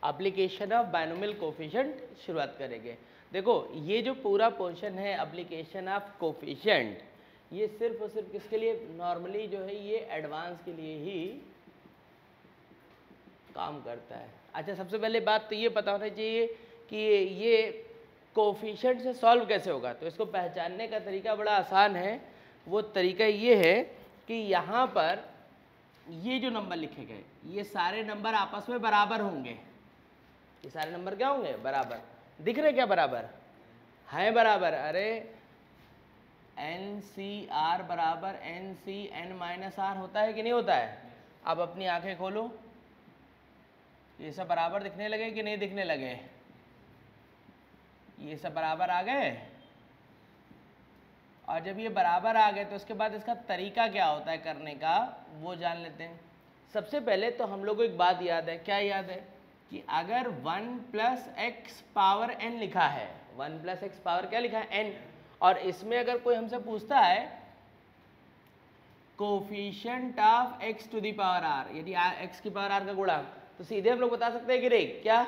Application of binomial coefficient शुरुआत करेंगे। देखो ये जो पूरा पोर्शन है एप्लीकेशन ऑफ कोफिशिएंट, ये सिर्फ और सिर्फ किसके लिए, नॉर्मली जो है ये एडवांस के लिए ही काम करता है। अच्छा, सबसे पहले बात तो ये पता होना चाहिए कि ये कोफिशिएंट से सॉल्व कैसे होगा। तो इसको पहचानने का तरीका बड़ा आसान है। वो तरीका ये है कि यहाँ पर ये जो नंबर लिखे गए, ये सारे नंबर आपस में बराबर होंगे। ये सारे नंबर क्या होंगे, बराबर। दिख रहे क्या, बराबर हैं, बराबर। अरे NCR बराबर NCN माइनस R होता है कि नहीं होता है। अब अपनी आंखें खोलो, ये सब बराबर दिखने लगे कि नहीं दिखने लगे, ये सब बराबर आ गए। और जब ये बराबर आ गए तो उसके बाद इसका तरीका क्या होता है करने का, वो जान लेते हैं। सबसे पहले तो हम लोग को एक बात याद है, क्या याद है कि अगर 1 प्लस एक्स पावर n लिखा है, 1 प्लस एक्स पावर क्या लिखा है, n, और इसमें अगर कोई हमसे पूछता है coefficient of x to the power r, यदि x की पावर r का गुणांक, तो सीधे हम लोग बता सकते हैं कि रे क्या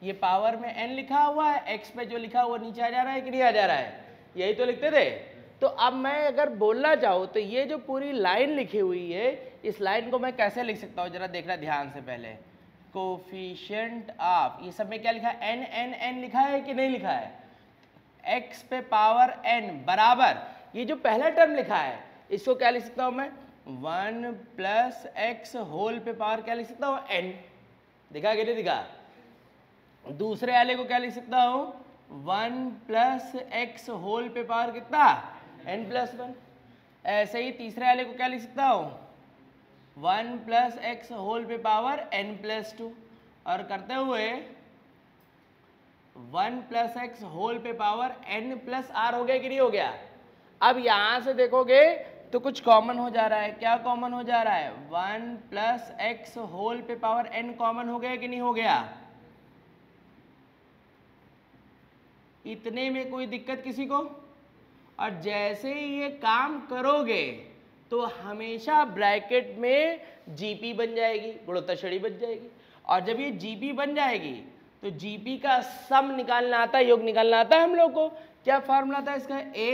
ये पावर में n लिखा हुआ है, x पे जो लिखा हुआ नीचे आ जा रहा है कि नहीं आ जा रहा है, यही तो लिखते थे। तो अब मैं अगर बोलना चाहूँ तो ये जो पूरी लाइन लिखी हुई है, इस लाइन को मैं कैसे लिख सकता हूँ, जरा देखना ध्यान से। पहले कोफिशिएंट ऑफ, ये सब में क्या लिखा है, n n n लिखा है कि नहीं लिखा है, x पे पावर n बराबर, ये जो पहला टर्म लिखा है इसको क्या लिख सकता हूँ मैं, 1 प्लस एक्स होल पे पावर क्या लिख सकता हूँ, n। दिखा कि नहीं दिखा। दूसरे वाले को क्या लिख सकता हूँ, 1 प्लस एक्स होल पे पावर कितना, n प्लस 1। ऐसे ही तीसरे वाले को क्या लिख सकता हूँ, 1 प्लस एक्स होल पे पावर n प्लस 2। और करते हुए 1 प्लस एक्स होल पे पावर n प्लस r हो गया कि नहीं हो गया। अब यहाँ से देखोगे तो कुछ कॉमन हो जा रहा है। क्या कॉमन हो जा रहा है, 1 प्लस एक्स होल पे पावर n कॉमन हो गया कि नहीं हो गया। इतने में कोई दिक्कत किसी को। और जैसे ही ये काम करोगे तो हमेशा ब्रैकेट में जीपी बन जाएगी, गुणोत्तर श्रेणी बन जाएगी। और जब ये जीपी बन जाएगी तो जीपी का सम निकालना आता है, योग निकालना आता है हम लोग को। क्या फॉर्मूला था इसका, a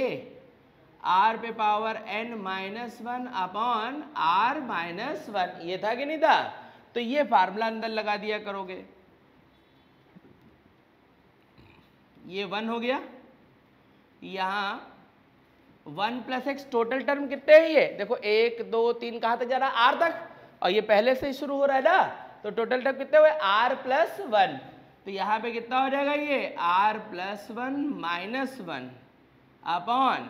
r पे power n minus 1 upon r minus 1, ये था कि नहीं था। तो ये फार्मूला अंदर लगा दिया करोगे, ये 1 हो गया। यहाँ 1 प्लस एक्स टोटल टर्म कितने हैं, ये देखो 1 2 3 कहाँ तक जा रहा है, r तक, और ये पहले से ही शुरू हो रहा है ना, तो टोटल टर्म कितने हुए, r प्लस 1। तो यहाँ पे कितना हो जाएगा, ये r plus 1 minus 1 upon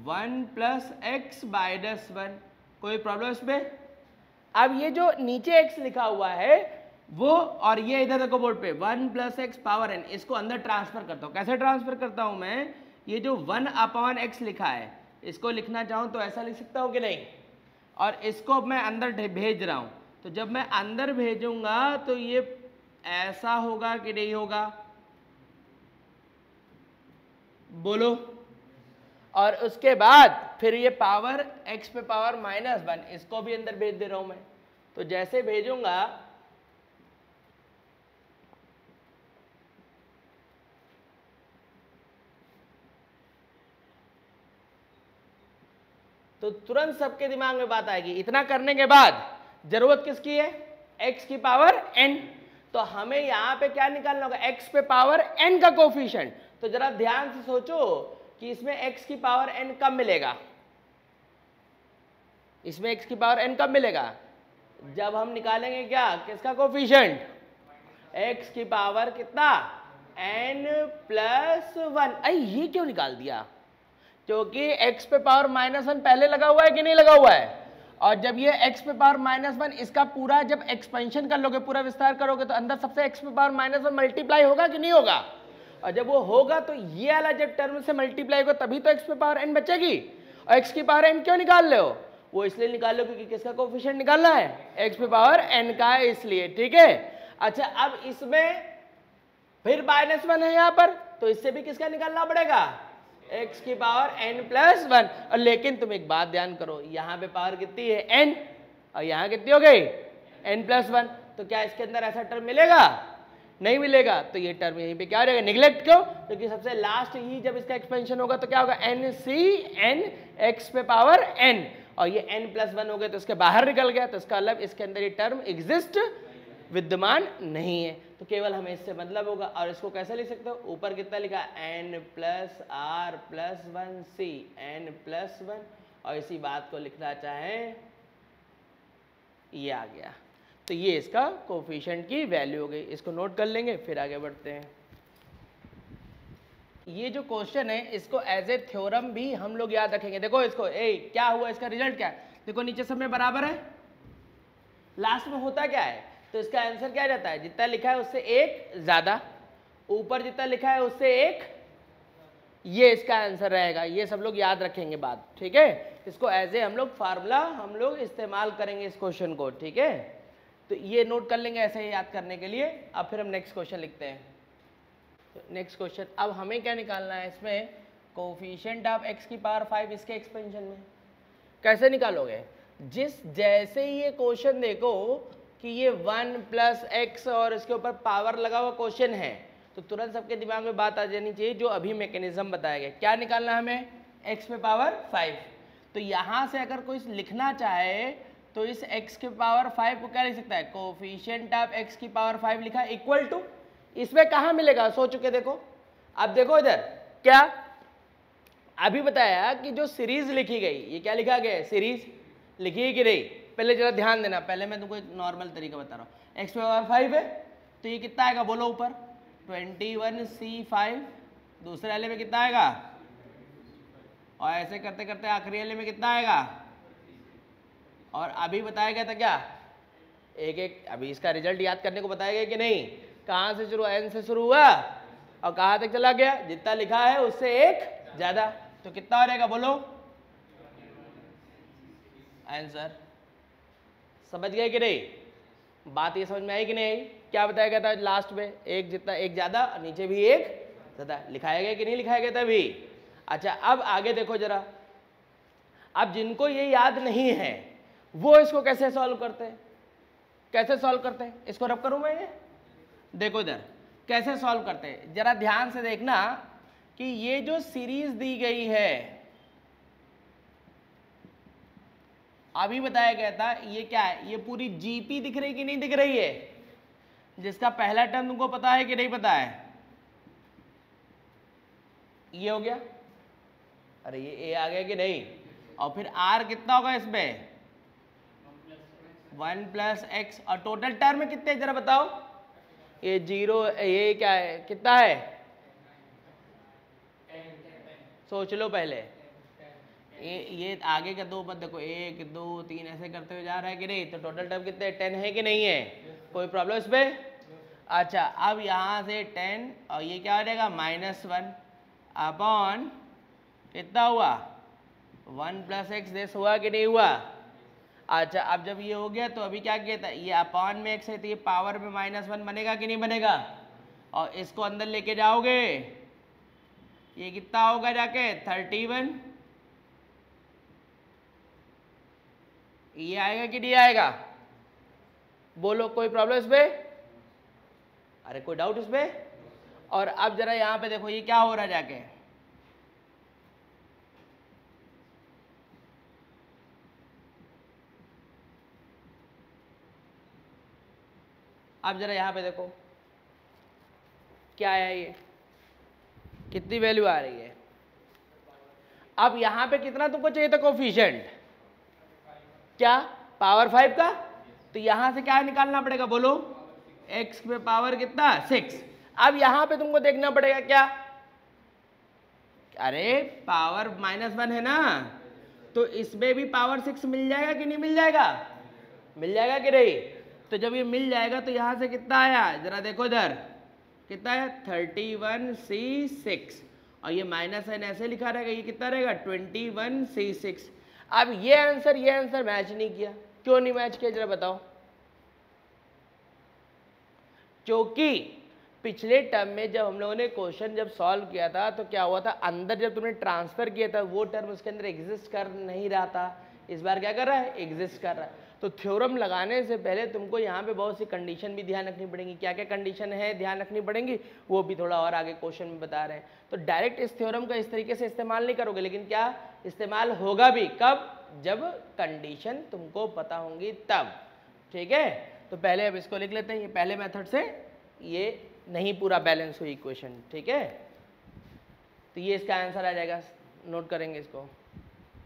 1 plus x minus 1। कोई प्रॉब्लम इसमें। अब ये जो नीचे x लिखा हुआ है वो, और ये इधर देखो बोर्ड पे 1 प्लस एक्स पावर n, इसको अंदर ट्रांसफर करता हूँ। कैसे ट्रांसफर करता हूँ मैं, ये जो 1 अपॉन एक्स लिखा है इसको लिखना चाहूँ तो ऐसा लिख सकता हूँ कि नहीं, और इसको मैं अंदर भेज रहा हूँ। तो जब मैं अंदर भेजूंगा तो ये ऐसा होगा कि नहीं होगा, बोलो। और उसके बाद फिर ये पावर x पे पावर माइनस 1, इसको भी अंदर भेज दे रहा हूं मैं। तो जैसे भेजूंगा तो तुरंत सबके दिमाग में बात आएगी। इतना करने के बाद जरूरत किसकी है, x की पावर n। तो हमें यहां पे क्या निकालना होगा, x पे पावर n का कोफिशिएंट। तो जरा ध्यान से सोचो कि इसमें x की पावर n कब मिलेगा, इसमें x की पावर n कब मिलेगा, जब हम निकालेंगे क्या, किसका कोफिशिएंट, x की पावर कितना, n प्लस 1। अरे ये क्यों निकाल दिया, क्योंकि x पे पावर माइनस 1 पहले लगा हुआ है कि नहीं लगा हुआ है। और जब ये x पे पावर माइनस 1 इसका पूरा जब एक्सपेंशन कर लोगे, पूरा विस्तार करोगे, तो अंदर सबसे x पे पावर माइनस 1 मल्टीप्लाई होगा कि नहीं होगा। और जब वो होगा तो ये वाला जब टर्म से मल्टीप्लाई होगा तभी तो x पे पावर n बचेगी। और x की पावर n क्यों निकाल रहे हो, वो इसलिए निकाल लो क्योंकि किसका कोफिशिएंट निकालना है, x पे पावर n का है, इसलिए। ठीक है। अच्छा, अब इसमें फिर माइनस 1 है यहाँ पर, तो इससे भी किसका निकालना पड़ेगा, x की पावर n प्लस 1। और लेकिन तुम एक बात ध्यान करो, यहाँ पे पावर कितनी है n, और यहाँ कितनी हो गई n प्लस 1। तो क्या इसके अंदर ऐसा टर्म मिलेगा, नहीं मिलेगा तो ये टर्म यहीं पे क्या हो जाएगा, निगलेक्ट। क्यों? क्योंकि सबसे लास्ट ही जब इसका एक्सपेंशन होगा तो क्या होगा, एन सी एन एक्स पे पावर एन, और ये n+1 हो गया तो इसके बाहर निकल गया, तो इसका मतलब इसके अंदर ये टर्म एग्जिस्ट विद्यमान नहीं है। तो केवल हमें इससे मतलब होगा। और इसको कैसे लिख सकते हो, ऊपर कितना लिखा n+r+1c n+1, और इसी बात को लिखना चाहें ये आ गया, तो ये इसका कोफिशिएंट की वैल्यू हो गई। इसको नोट कर लेंगे, फिर आगे बढ़ते हैं। ये जो क्वेश्चन है इसको एज ए थ्योरम भी हम लोग याद रखेंगे। देखो इसको क्या हुआ, इसका रिजल्ट क्या है, देखो नीचे सब में बराबर है, लास्ट में होता क्या है, तो इसका आंसर क्या जाता है, जितना लिखा है उससे एक ज्यादा, ऊपर जितना लिखा है उससे एक, ये इसका आंसर रहेगा। ये सब लोग याद रखेंगे बात, ठीक है। इसको एज ए हम लोग फार्मूला हम लोग इस्तेमाल करेंगे इस क्वेश्चन को, ठीक है। तो ये नोट कर लेंगे ऐसे ही याद करने के लिए। अब फिर हम नेक्स्ट क्वेश्चन लिखते हैं। तो नेक्स्ट क्वेश्चन, अब हमें क्या निकालना है इसमें, कोफिशिएंट ऑफ x की पावर 5 इसके एक्सपेंशन में। कैसे निकालोगे, जैसे ही ये क्वेश्चन देखो कि ये 1+x और इसके ऊपर पावर लगा हुआ क्वेश्चन है, तो तुरंत सबके दिमाग में बात आ जानी चाहिए जो अभी मैकेनिज्म बताया गया। क्या निकालना है हमें, x पे पावर 5। तो यहाँ से अगर कोई लिखना चाहे तो इस x के पावर 5 को क्या लिख सकता है, कोफिशिएंट ऑफ x की पावर 5 लिखा इक्वल टू, इसमें कहाँ मिलेगा, सोच चुके देखो। अब देखो इधर क्या अभी बताया कि जो सीरीज लिखी गई, ये क्या लिखा गया है, सीरीज लिखी है कि नहीं। पहले जरा ध्यान देना, पहले मैं तुमको एक नॉर्मल तरीका बता रहा हूँ। x पे पावर 5 है तो ये कितना आएगा बोलो, ऊपर 21c5, दूसरे वाले में कितना आएगा, और ऐसे करते करते आखिरी वाले में कितना आएगा, और अभी बताया गया था क्या, एक एक, अभी इसका रिजल्ट याद करने को बताया गया कि नहीं, कहाँ से शुरू, n से शुरू हुआ और कहाँ तक चला गया, जितना लिखा है उससे एक ज्यादा, तो कितना हो जाएगा बोलो आंसर। समझ गए कि नहीं, बात ये समझ में आई कि नहीं आई। क्या बताया गया था लास्ट में, एक जितना एक ज्यादा, नीचे भी एक ज्यादा, लिखाया गया कि नहीं लिखाया गया था अभी। अच्छा अब आगे देखो जरा, अब जिनको ये याद नहीं है वो इसको कैसे सॉल्व करते हैं, कैसे सॉल्व करते हैं, इसको रब करूं मैं, ये देखो इधर कैसे सॉल्व करते हैं, जरा ध्यान से देखना कि ये जो सीरीज दी गई है, अभी बताया गया था ये क्या है, ये पूरी जीपी दिख रही कि नहीं दिख रही है, जिसका पहला टर्म तुमको पता है कि नहीं पता है, ये हो गया, अरे ये ए आ गया कि नहीं, और फिर आर कितना होगा इसमें 1+x, और टोटल टर्म में कितने जरा बताओ, ये 0, ये क्या है कितना है, सोच लो पहले, ये आगे का दो पद देखो, 1 2 3 ऐसे करते हुए जा रहा है कि नहीं, तो टोटल टर्म कितने 10 है कि नहीं है, कोई प्रॉब्लम इस पे। अच्छा अब यहाँ से 10 और ये क्या हो जाएगा -1 अपॉन कितना हुआ 1+x देश हुआ कि नहीं हुआ। अच्छा अब जब ये हो गया तो अभी क्या किया था, ये अपॉन में x है तो ये पावर में -1 बनेगा कि नहीं बनेगा, और इसको अंदर लेके जाओगे ये कितना होगा जाके 31, ये आएगा कि नहीं आएगा बोलो, कोई प्रॉब्लम इसमें, अरे कोई डाउट इसमें। और अब जरा यहाँ पे देखो ये क्या हो रहा है जाके, अब जरा यहाँ पे देखो क्या है, ये कितनी वैल्यू आ रही है। अब यहाँ पे कितना तुमको चाहिए था कोफिशिएंट, क्या पावर 5 का, तो यहाँ से क्या निकालना पड़ेगा बोलो, x पे पावर कितना 6। अब यहाँ पे तुमको देखना पड़ेगा क्या, अरे पावर -1 है ना, तो इसमें भी पावर 6 मिल जाएगा कि नहीं मिल जाएगा, मिल जाएगा कि नहीं। तो जब ये मिल जाएगा तो यहाँ से कितना आया जरा देखो इधर कितना है 31c6, और ये -n ऐसे लिखा रहेगा, ये कितना रहेगा 21c6। अब ये आंसर मैच नहीं किया, क्यों नहीं मैच किया जरा बताओ। क्योंकि पिछले टर्म में जब हम लोगों ने क्वेश्चन जब सॉल्व किया था तो क्या हुआ था, अंदर जब तुमने ट्रांसफर किया था वो टर्म उसके अंदर एग्जिस्ट कर नहीं रहा था, इस बार क्या कर रहा है एग्जिस्ट कर रहा है। तो थ्योरम लगाने से पहले तुमको यहाँ पे बहुत सी कंडीशन भी ध्यान रखनी पड़ेंगी। क्या क्या कंडीशन है ध्यान रखनी पड़ेंगी वो भी थोड़ा और आगे क्वेश्चन में बता रहे हैं। तो डायरेक्ट इस थ्योरम का इस तरीके से इस्तेमाल नहीं करोगे, लेकिन क्या इस्तेमाल होगा भी कब, जब कंडीशन तुमको पता होंगी तब। ठीक है, तो पहले अब इसको लिख लेते हैं। ये पहले मेथड से ये नहीं पूरा बैलेंस हुई इक्वेशन। ठीक है, तो ये इसका आंसर आ जाएगा, नोट करेंगे इसको।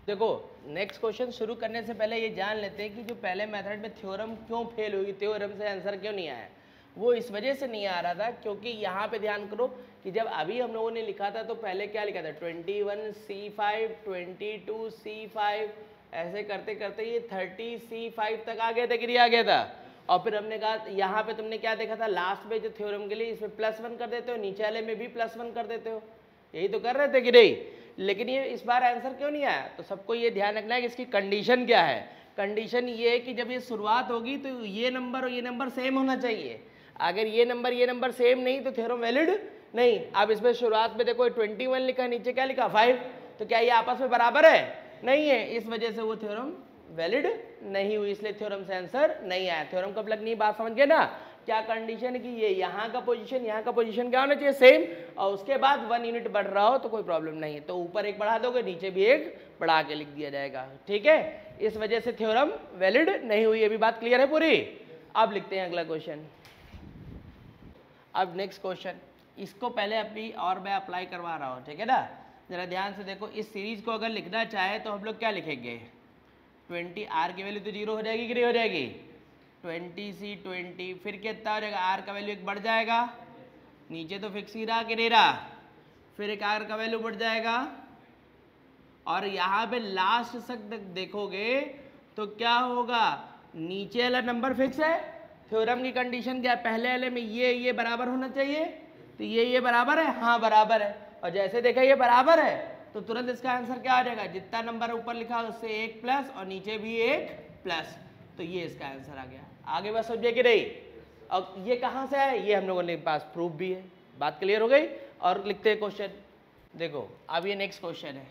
देखो नेक्स्ट क्वेश्चन शुरू करने से पहले ये जान लेते हैं कि जो पहले मेथड में थ्योरम क्यों फेल हुई, थ्योरम से आंसर क्यों नहीं आया। वो इस वजह से नहीं आ रहा था क्योंकि यहाँ पे ध्यान करो कि जब अभी हम लोगों ने लिखा था तो पहले क्या लिखा था 21C5 22C5 ऐसे करते करते ये 30C5 तक आ गया था कि नहीं आ गया था। और फिर हमने कहा यहाँ पे तुमने क्या देखा था लास्ट में जो थ्योरम के लिए इसमें +1 कर देते हो, नीचे वाले में भी +1 कर देते हो, यही तो कर रहे थे कि नहीं। लेकिन ये इस बार आंसर क्यों नहीं आया, तो सबको ये ध्यान रखना है कि इसकी कंडीशन क्या है। कंडीशन ये है कि जब ये शुरुआत होगी तो ये नंबर और ये नंबर सेम होना चाहिए। अगर ये नंबर सेम नहीं तो थ्योरम वैलिड नहीं। अब इसमें शुरुआत में देखो 21 लिखा, नीचे क्या लिखा 5, तो क्या ये आपस में बराबर है, नहीं है। इस वजह से वो थ्योरम वैलिड नहीं हुई, इसलिए थ्योरम से आंसर नहीं आया। थ्योरम कब लगनी बात समझ गए ना। क्या कंडीशन कि ये यहाँ का पोजीशन क्या होना चाहिए सेम, और उसके बाद 1 यूनिट बढ़ रहा हो तो कोई प्रॉब्लम नहीं है, तो ऊपर एक बढ़ा दोगे नीचे भी एक बढ़ा के लिख दिया जाएगा। ठीक है, इस वजह से थ्योरम वैलिड नहीं हुई। ये भी बात क्लियर है पूरी। अब लिखते हैं अगला क्वेश्चन। अब नेक्स्ट क्वेश्चन, इसको पहले अभी और मैं अप्लाई करवा रहा हूँ। ठीक है ना, जरा ध्यान से देखो। इस सीरीज को अगर लिखना चाहे तो हम लोग क्या लिखेंगे, 20 आर की वैल्यू तो 0 हो जाएगी कि नहीं हो जाएगी, 20C20, फिर कितना हो जाएगा, आर का वैल्यू एक बढ़ जाएगा, नीचे तो फिक्स ही रहा कि नहीं रहा, फिर एक आर का वैल्यू बढ़ जाएगा, और यहाँ पे लास्ट तक देखोगे तो क्या होगा, नीचे वाला नंबर फिक्स है। थ्योरम की कंडीशन क्या है, पहले वाले में ये बराबर होना चाहिए, तो ये बराबर है, हाँ बराबर है। और जैसे देखा ये बराबर है तो तुरंत इसका आंसर क्या आ जाएगा, जितना नंबर ऊपर लिखा उससे एक प्लस और नीचे भी एक प्लस, तो ये इसका आंसर आ गया। आगे बात समझिए कि नहीं। और ये कहाँ से है, ये हम लोगों ने पास प्रूफ भी है। बात क्लियर हो गई। और लिखते हैं क्वेश्चन। देखो अब ये नेक्स्ट क्वेश्चन है,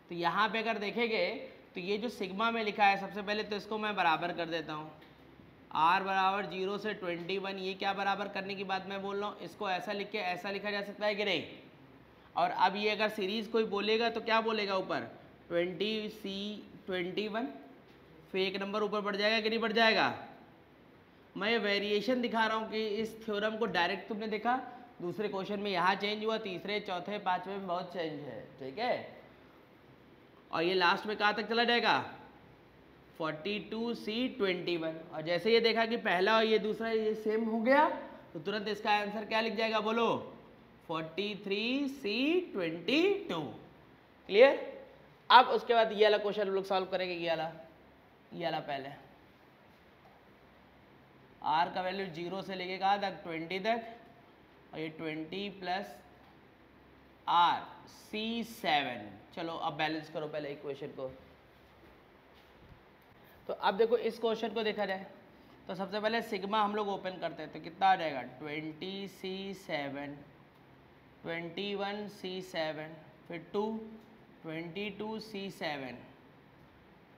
तो यहाँ पे अगर देखेंगे तो ये जो सिग्मा में लिखा है, सबसे पहले तो इसको मैं बराबर कर देता हूँ। r बराबर 0 से 21, ये क्या बराबर करने की बात मैं बोल रहा हूँ, इसको ऐसा लिख के ऐसा लिखा जा सकता है कि नहीं। और अब ये अगर सीरीज कोई बोलेगा तो क्या बोलेगा ऊपर 20C21, फिर एक नंबर ऊपर बढ़ जाएगा कि नहीं बढ़ जाएगा। मैं वेरिएशन दिखा रहा हूँ कि इस थ्योरम को डायरेक्ट तुमने देखा, दूसरे क्वेश्चन में यहाँ चेंज हुआ, तीसरे चौथे पांचवे में बहुत चेंज है। ठीक है, और ये लास्ट में कहाँ तक चला जाएगा 42C21, और जैसे ये देखा कि पहला और ये दूसरा ये सेम हो गया तो तुरंत इसका आंसर क्या लिख जाएगा बोलो 43C22। क्लियर। अब उसके बाद ये वाला क्वेश्चन हम लोग सॉल्व करेंगे। ये वाला पहले r का वैल्यू 0 से लेके कहाँ तक 20 तक, और ये 20 प्लस r C7। चलो अब बैलेंस करो पहले इक्वेशन को। तो अब देखो इस क्वेश्चन को देखा जाए तो सबसे पहले सिग्मा हम लोग ओपन करते हैं, तो कितना आ जाएगा 20C7, 21C7, फिर 22C7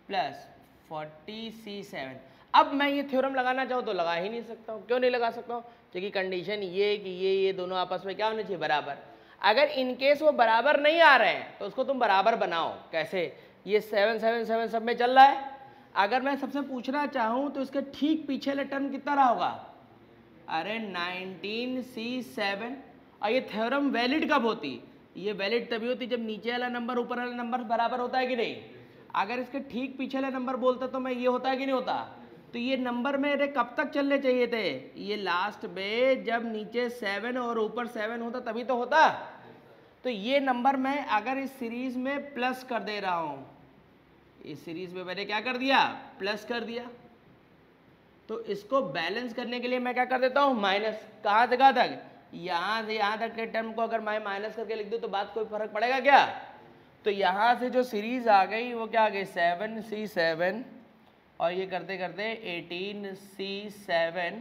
प्लस 40C7। अब मैं ये थ्योरम लगाना चाहूँ तो लगा ही नहीं सकता हूँ। क्यों नहीं लगा सकता हूँ, क्योंकि कंडीशन ये कि ये दोनों आपस में क्या होने चाहिए बराबर। अगर इनकेस वो बराबर नहीं आ रहे हैं तो उसको तुम बराबर बनाओ। कैसे, ये 7 7 7 सब में चल रहा है। अगर मैं सबसे पूछना चाहूँ तो इसके ठीक पीछे वाला टर्म कितना रहा होगा, अरे 19C7। और ये थ्योरम वैलिड कब होती, ये वैलिड तभी होती जब नीचे वाला नंबर ऊपर वाला नंबर बराबर होता है कि नहीं। अगर इसके ठीक पीछे वाला नंबर बोलता तो मैं ये होता है कि नहीं होता। तो ये नंबर मेरे कब तक चलने चाहिए थे, ये लास्ट में जब नीचे 7 और ऊपर 7 होता तभी तो होता। तो ये नंबर मैं अगर इस सीरीज में प्लस कर दे रहा हूँ, इस सीरीज में मैंने क्या कर दिया प्लस कर दिया, तो इसको बैलेंस करने के लिए मैं क्या कर देता हूँ माइनस। कहाँ से कहाँ तक, यहाँ से यहाँ तक के टर्म को अगर मैं माइनस करके लिख दूँ तो बात कोई फर्क पड़ेगा क्या। तो यहाँ से जो सीरीज आ गई वो क्या आ गई 7C7, और ये करते करते 18C7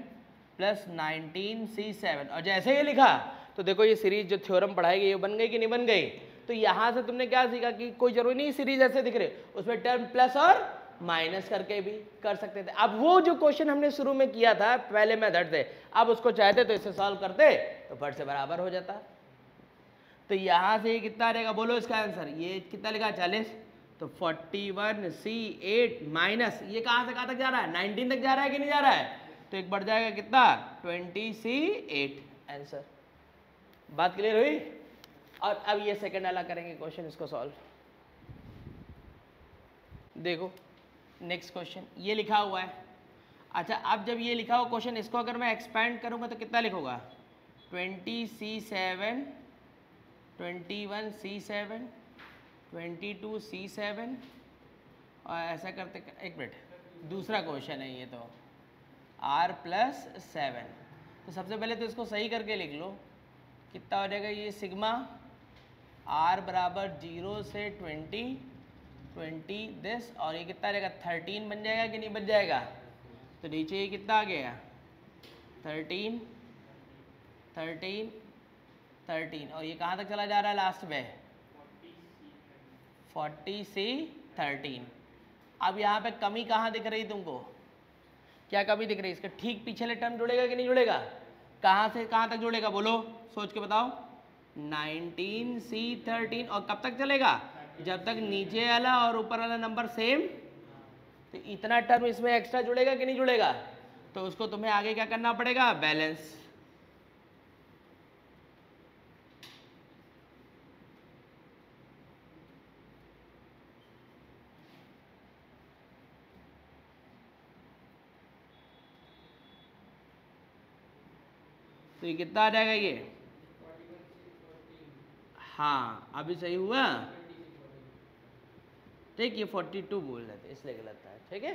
प्लस 19C7, और जैसे ये लिखा तो देखो ये सीरीज जो थ्योरम पढ़ाई गई ये बन गई कि नहीं बन गई। तो यहाँ से तुमने क्या सीखा कि कोई जरूरी नहीं सीरीज ऐसे दिख रहे, उसमें टर्म प्लस और माइनस करके भी कर सकते थे। अब वो जो क्वेश्चन हमने शुरू में किया था पहले मेथड से, अब उसको चाहते तो इसे सॉल्व करते तो फट से बराबर हो जाता। तो यहाँ से ये कितना रहेगा बोलो इसका आंसर, ये कितना लिखा 40, तो 41C8 माइनस ये कहाँ से कहाँ तक जा रहा है 19 तक जा रहा है कि नहीं जा रहा है, तो एक बढ़ जाएगा कितना 20C8 आंसर। बात क्लियर हुई। और अब ये सेकंड वाला करेंगे क्वेश्चन, इसको सॉल्व। देखो नेक्स्ट क्वेश्चन ये लिखा हुआ है। अच्छा अब जब ये लिखा हुआ क्वेश्चन, इसको अगर मैं एक्सपेंड करूंगा तो कितना लिखूंगा 20C7, 21C7, 22C7 और ऐसा करते, एक मिनट, दूसरा क्वेश्चन है ये तो R+7। तो सबसे पहले तो इसको सही करके लिख लो, कितना हो जाएगा ये सिग्मा R बराबर 0 से 20 दिस, और ये कितना रहेगा 13 बन जाएगा कि नहीं बन जाएगा। तो नीचे ये कितना आ गया 13 और ये कहाँ तक चला जा रहा है लास्ट में 40C13। अब यहाँ पे कमी कहाँ दिख रही तुमको, क्या कमी दिख रही है, इसका ठीक पिछले टर्म जुड़ेगा कि नहीं जुड़ेगा, कहाँ से कहाँ तक जुड़ेगा बोलो, सोच के बताओ 19C13। और कब तक चलेगा, जब तक नीचे वाला और ऊपर वाला नंबर सेम। तो इतना टर्म इसमें एक्स्ट्रा जुड़ेगा कि नहीं जुड़ेगा, तो उसको तुम्हें आगे क्या करना पड़ेगा बैलेंस। तो ये कितना आ जाएगा ये, हाँ अभी सही हुआ ठीक, ये 42 बोल रहे थे इसलिए गलत था। ठीक है,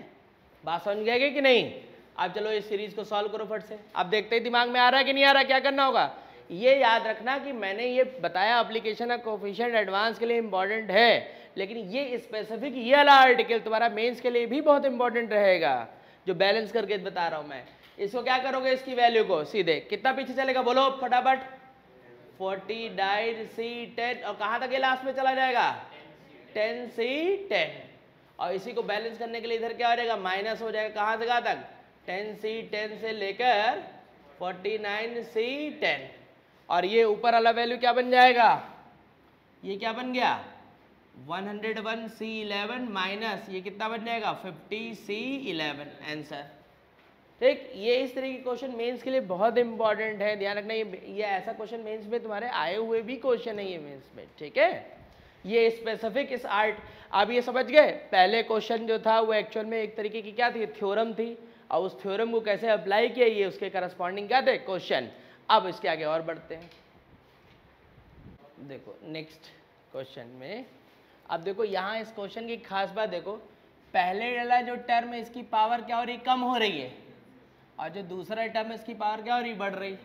बात समझ गए कि नहीं। अब चलो इस सीरीज को सॉल्व करो फट से। अब देखते ही दिमाग में आ रहा है कि नहीं आ रहा, क्या करना होगा, ये याद रखना कि मैंने ये बताया एप्लीकेशन ऑफ कोफिशिएंट एडवांस के लिए इंपॉर्टेंट है, लेकिन ये स्पेसिफिक ये वाला आर्टिकल तुम्हारा मेंस के लिए भी बहुत इंपॉर्टेंट रहेगा, जो बैलेंस करके बता रहा हूं मैं। इसको क्या करोगे, इसकी वैल्यू को सीधे कितना पीछे चलेगा बोलो फटाफट 40C10 और कहाँ तक ये लास्ट में चला जाएगा 10C10। और इसी को बैलेंस करने के लिए इधर क्या हो जाएगा माइनस हो जाएगा, कहाँ से कहाँ तक 10C10 से लेकर 49C10। और ये ऊपर वाला वैल्यू क्या बन जाएगा, ये क्या बन गया 101C11 माइनस ये कितना बन जाएगा 50C11 आंसर। ठीक, ये इस तरह के क्वेश्चन मेंस के लिए बहुत इंपॉर्टेंट है, ध्यान रखना। ये ऐसा क्वेश्चन मेंस में तुम्हारे आए हुए भी क्वेश्चन है ये मेंस में। ठीक है, ये स्पेसिफिक इस आर्ट, आप ये समझ गए। पहले क्वेश्चन जो था वो एक्चुअल में एक तरीके की क्या थी, थ्योरम थी, और उस थ्योरम को कैसे अप्लाई किया ये उसके करस्पॉन्डिंग क्या थे क्वेश्चन। अब इसके आगे और बढ़ते हैं। देखो नेक्स्ट क्वेश्चन में, अब देखो यहाँ इस क्वेश्चन की खास बात देखो, पहले वाला जो टर्म है इसकी पावर क्या हो रही, कम हो रही है, और जो दूसरा टर्म है इसकी पावर क्या हो रही, बढ़ रही।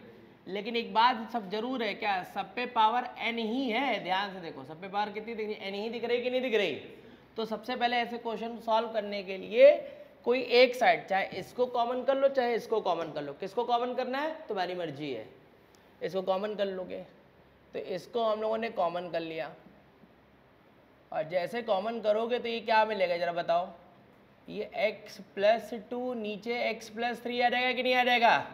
लेकिन एक बात सब जरूर है, क्या सब पे पावर n ही है, ध्यान से देखो सब पे पावर कितनी दिख रही है, n ही दिख रही कि नहीं दिख रही। तो सबसे पहले ऐसे क्वेश्चन सॉल्व करने के लिए कोई एक साइड, चाहे इसको कॉमन कर लो चाहे इसको कॉमन कर लो, किसको कॉमन करना है तुम्हारी मर्जी है, इसको कॉमन कर लोगे। तो इसको हम लोगों ने कॉमन कर लिया, और जैसे कॉमन करोगे तो ये क्या मिलेगा जरा बताओ, ये x+2 नीचे x+3 आ जाएगा कि नहीं आ जाएगा।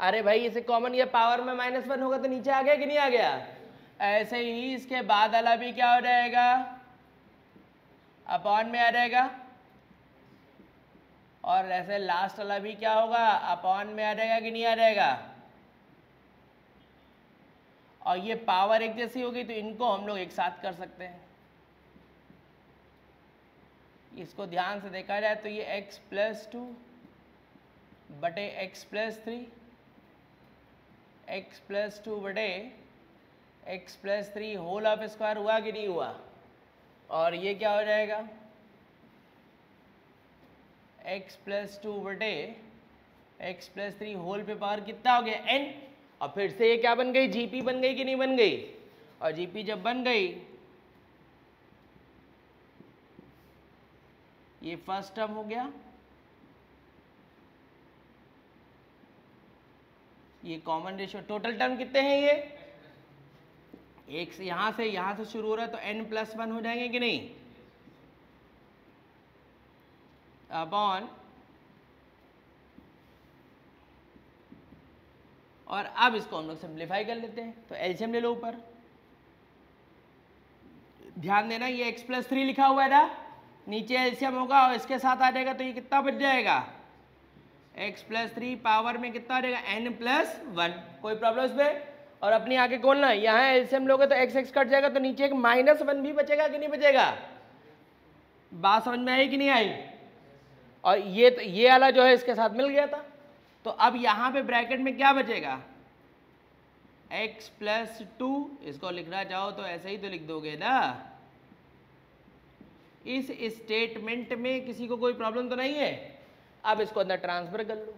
अरे भाई इसे कॉमन, ये पावर में -1 होगा तो नीचे आ गया कि नहीं आ गया। ऐसे ही इसके बाद वाला भी क्या हो जाएगा, अपॉन में आ जाएगा, और ऐसे लास्ट वाला भी क्या होगा, अपॉन में आ जाएगा कि नहीं आ जाएगा। और ये पावर एक जैसी होगी तो इनको हम लोग एक साथ कर सकते हैं। इसको ध्यान से देखा जाए तो ये x+2 बटे x+3, x+2 बटे x+3 होल ऑफ स्क्वायर हुआ कि नहीं हुआ। और ये क्या हो जाएगा x+2 बटे x+3 होल पे पावर कितना हो गया n। और फिर से ये क्या बन गई, जीपी बन गई कि नहीं बन गई। और जीपी जब बन गई, ये फर्स्ट टर्म हो गया, ये कॉमन रेशियो, टोटल टर्म कितने हैं ये, एक से यहां से शुरू हो रहा है तो n+1 हो जाएंगे कि नहीं। अपॉन, और अब इसको हम लोग सिंप्लीफाई कर लेते हैं, तो एलसीएम ले लो ऊपर। ध्यान देना ये x+3 लिखा हुआ है ना, नीचे एलसीएम होगा और इसके साथ आ जाएगा, तो ये कितना बच जाएगा, x+3 पावर में कितना आ जाएगा, n+1। कोई प्रॉब्लम इसमें? और अपनी आगे खोलना, यहाँ एलसीएम लोगे तो x कट जाएगा, तो नीचे एक -1 भी बचेगा कि नहीं बचेगा? बात समझ में आई कि नहीं आई? और ये वाला जो है इसके साथ मिल गया था, तो अब यहाँ पे ब्रैकेट में क्या बचेगा, x+2। इसको लिखना चाहो तो ऐसे ही तो लिख दोगे ना। इस स्टेटमेंट में किसी को कोई प्रॉब्लम तो नहीं है? अब इसको अंदर ट्रांसफर कर लो,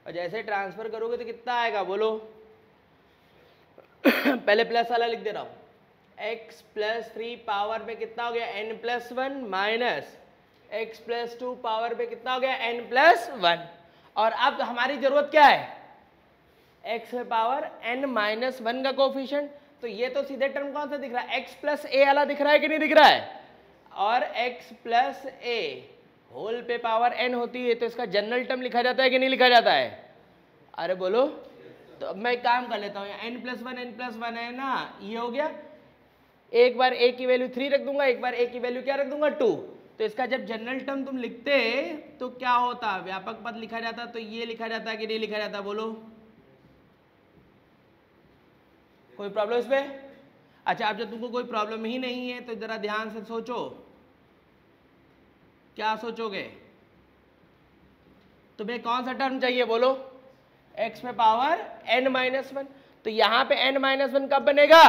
और जैसे ट्रांसफर करोगे तो कितना आएगा बोलो? पहले प्लस वाला लिख दे रहा हूं, x+3 पावर में कितना हो गया, n+1 माइनस x+2 पावर में कितना हो गया, n+1। और अब हमारी जरूरत क्या है, x में पावर n-1 का कोफिशिएंट। तो ये तो सीधे टर्म कौन सा दिख रहा है, x+a वाला दिख रहा है कि नहीं दिख रहा है? और x+a होल पे पावर n होती है, तो इसका जनरल टर्म लिखा जाता है कि नहीं लिखा जाता है? अरे बोलो। तो अब मैं काम कर लेता हूँ, n+1 है ना, ये हो गया। एक बार a की वैल्यू 3 रख दूंगा, एक बार a की वैल्यू क्या रख दूंगा, 2। तो इसका जब जनरल टर्म तुम लिखते तो क्या होता, व्यापक पद लिखा जाता, तो ये लिखा जाता कि नहीं लिखा जाता बोलो? कोई प्रॉब्लम इसमें? अच्छा, अब जब तुमको कोई प्रॉब्लम ही नहीं है तो जरा ध्यान से सोचो, क्या सोचोगे? तुम्हें कौन सा टर्म चाहिए बोलो? x में पावर n-1। तो यहां पे n-1 कब बनेगा?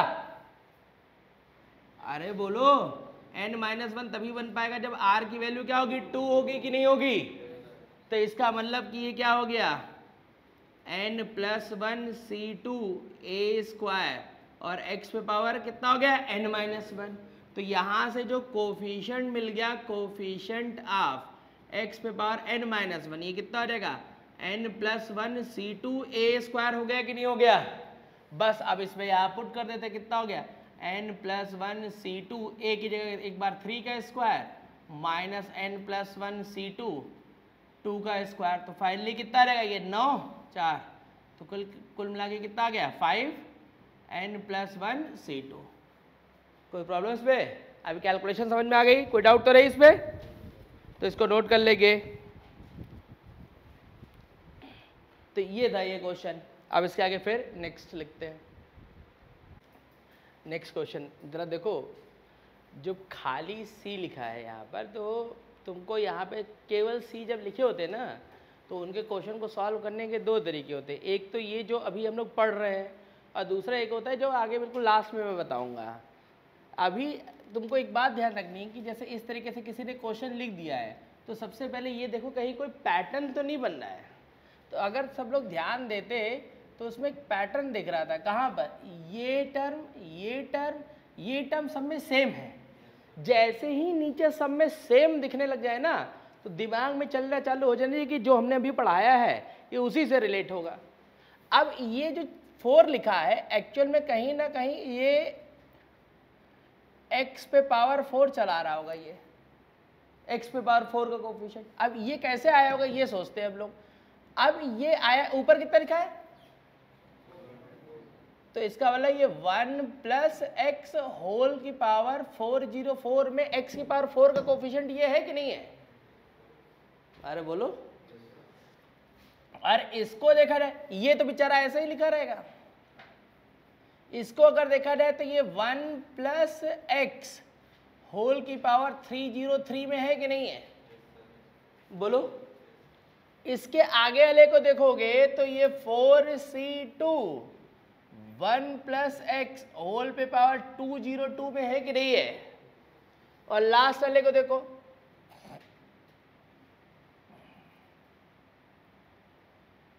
अरे बोलो, n-1 तभी बन पाएगा जब r की वैल्यू क्या होगी, 2 होगी कि नहीं होगी? तो इसका मतलब कि ये क्या हो गया, n+1 c2a² और x पे पावर कितना हो गया, n-1। तो यहां से जो कोफिशिएंट मिल गया, कोफिशिएंट ऑफ x पे पावर n-1, ये कितना हो जाएगा, n+1 c2a² हो गया कि नहीं हो गया? बस अब इसमें यहाँ पुट कर देते, कितना हो गया, n+1 c2a की जगह एक बार 3 का स्क्वायर माइनस n+1 c2 2 का स्क्वायर, तो फाइनली कितना रहेगा ये 9 4, तो कुल मिला के कितना आ गया 5n+1 c2। कोई प्रॉब्लम इसमें? अभी कैलकुलेशन समझ में आ गई? कोई डाउट तो नहीं इसमें? तो इसको नोट कर लेंगे। तो ये था ये क्वेश्चन। अब इसके आगे फिर नेक्स्ट लिखते हैं। नेक्स्ट क्वेश्चन जरा देखो, जो खाली सी लिखा है यहाँ पर, तो तुमको यहाँ पे केवल सी जब लिखे होते हैं ना, तो उनके क्वेश्चन को सॉल्व करने के दो तरीके होते हैं। एक तो ये जो अभी हम लोग पढ़ रहे हैं, और दूसरा एक होता है जो आगे बिल्कुल लास्ट में मैं बताऊँगा। अभी तुमको एक बात ध्यान रखनी है कि जैसे इस तरीके से किसी ने क्वेश्चन लिख दिया है, तो सबसे पहले ये देखो कहीं कोई पैटर्न तो नहीं बन रहा है। तो अगर सब लोग ध्यान देते तो उसमें एक पैटर्न दिख रहा था। कहाँ पर? ये टर्म, ये टर्म, ये टर्म सब में सेम है। जैसे ही नीचे सब में सेम दिखने लग जाए ना, तो दिमाग में चलना चालू हो जाना कि जो हमने अभी पढ़ाया है ये उसी से रिलेट होगा। अब ये जो 4 लिखा है, एक्चुअल में कहीं ना कहीं ये x पे पावर 4 चला रहा होगा, ये x पे पावर 4 का कोफिशिएंट। अब ये कैसे आया होगा ये सोचते हैं हम लोग। अब ये आया, ऊपर कितना लिखा है, तो इसका मतलब ये 1 + x होल की पावर 404 में x की पावर 4 का कोफिशिएंट ये है कि नहीं है? अरे बोलो। और इसको देखा जाए, ये तो बेचारा ऐसे ही लिखा रहेगा। इसको अगर देखा जाए तो ये 1 + x होल की पावर 303 में है कि नहीं है? बोलो। इसके आगे वाले को देखोगे तो ये 4c2 1 + x होल पे पावर 202 में है कि नहीं है? और लास्ट वाले को देखो,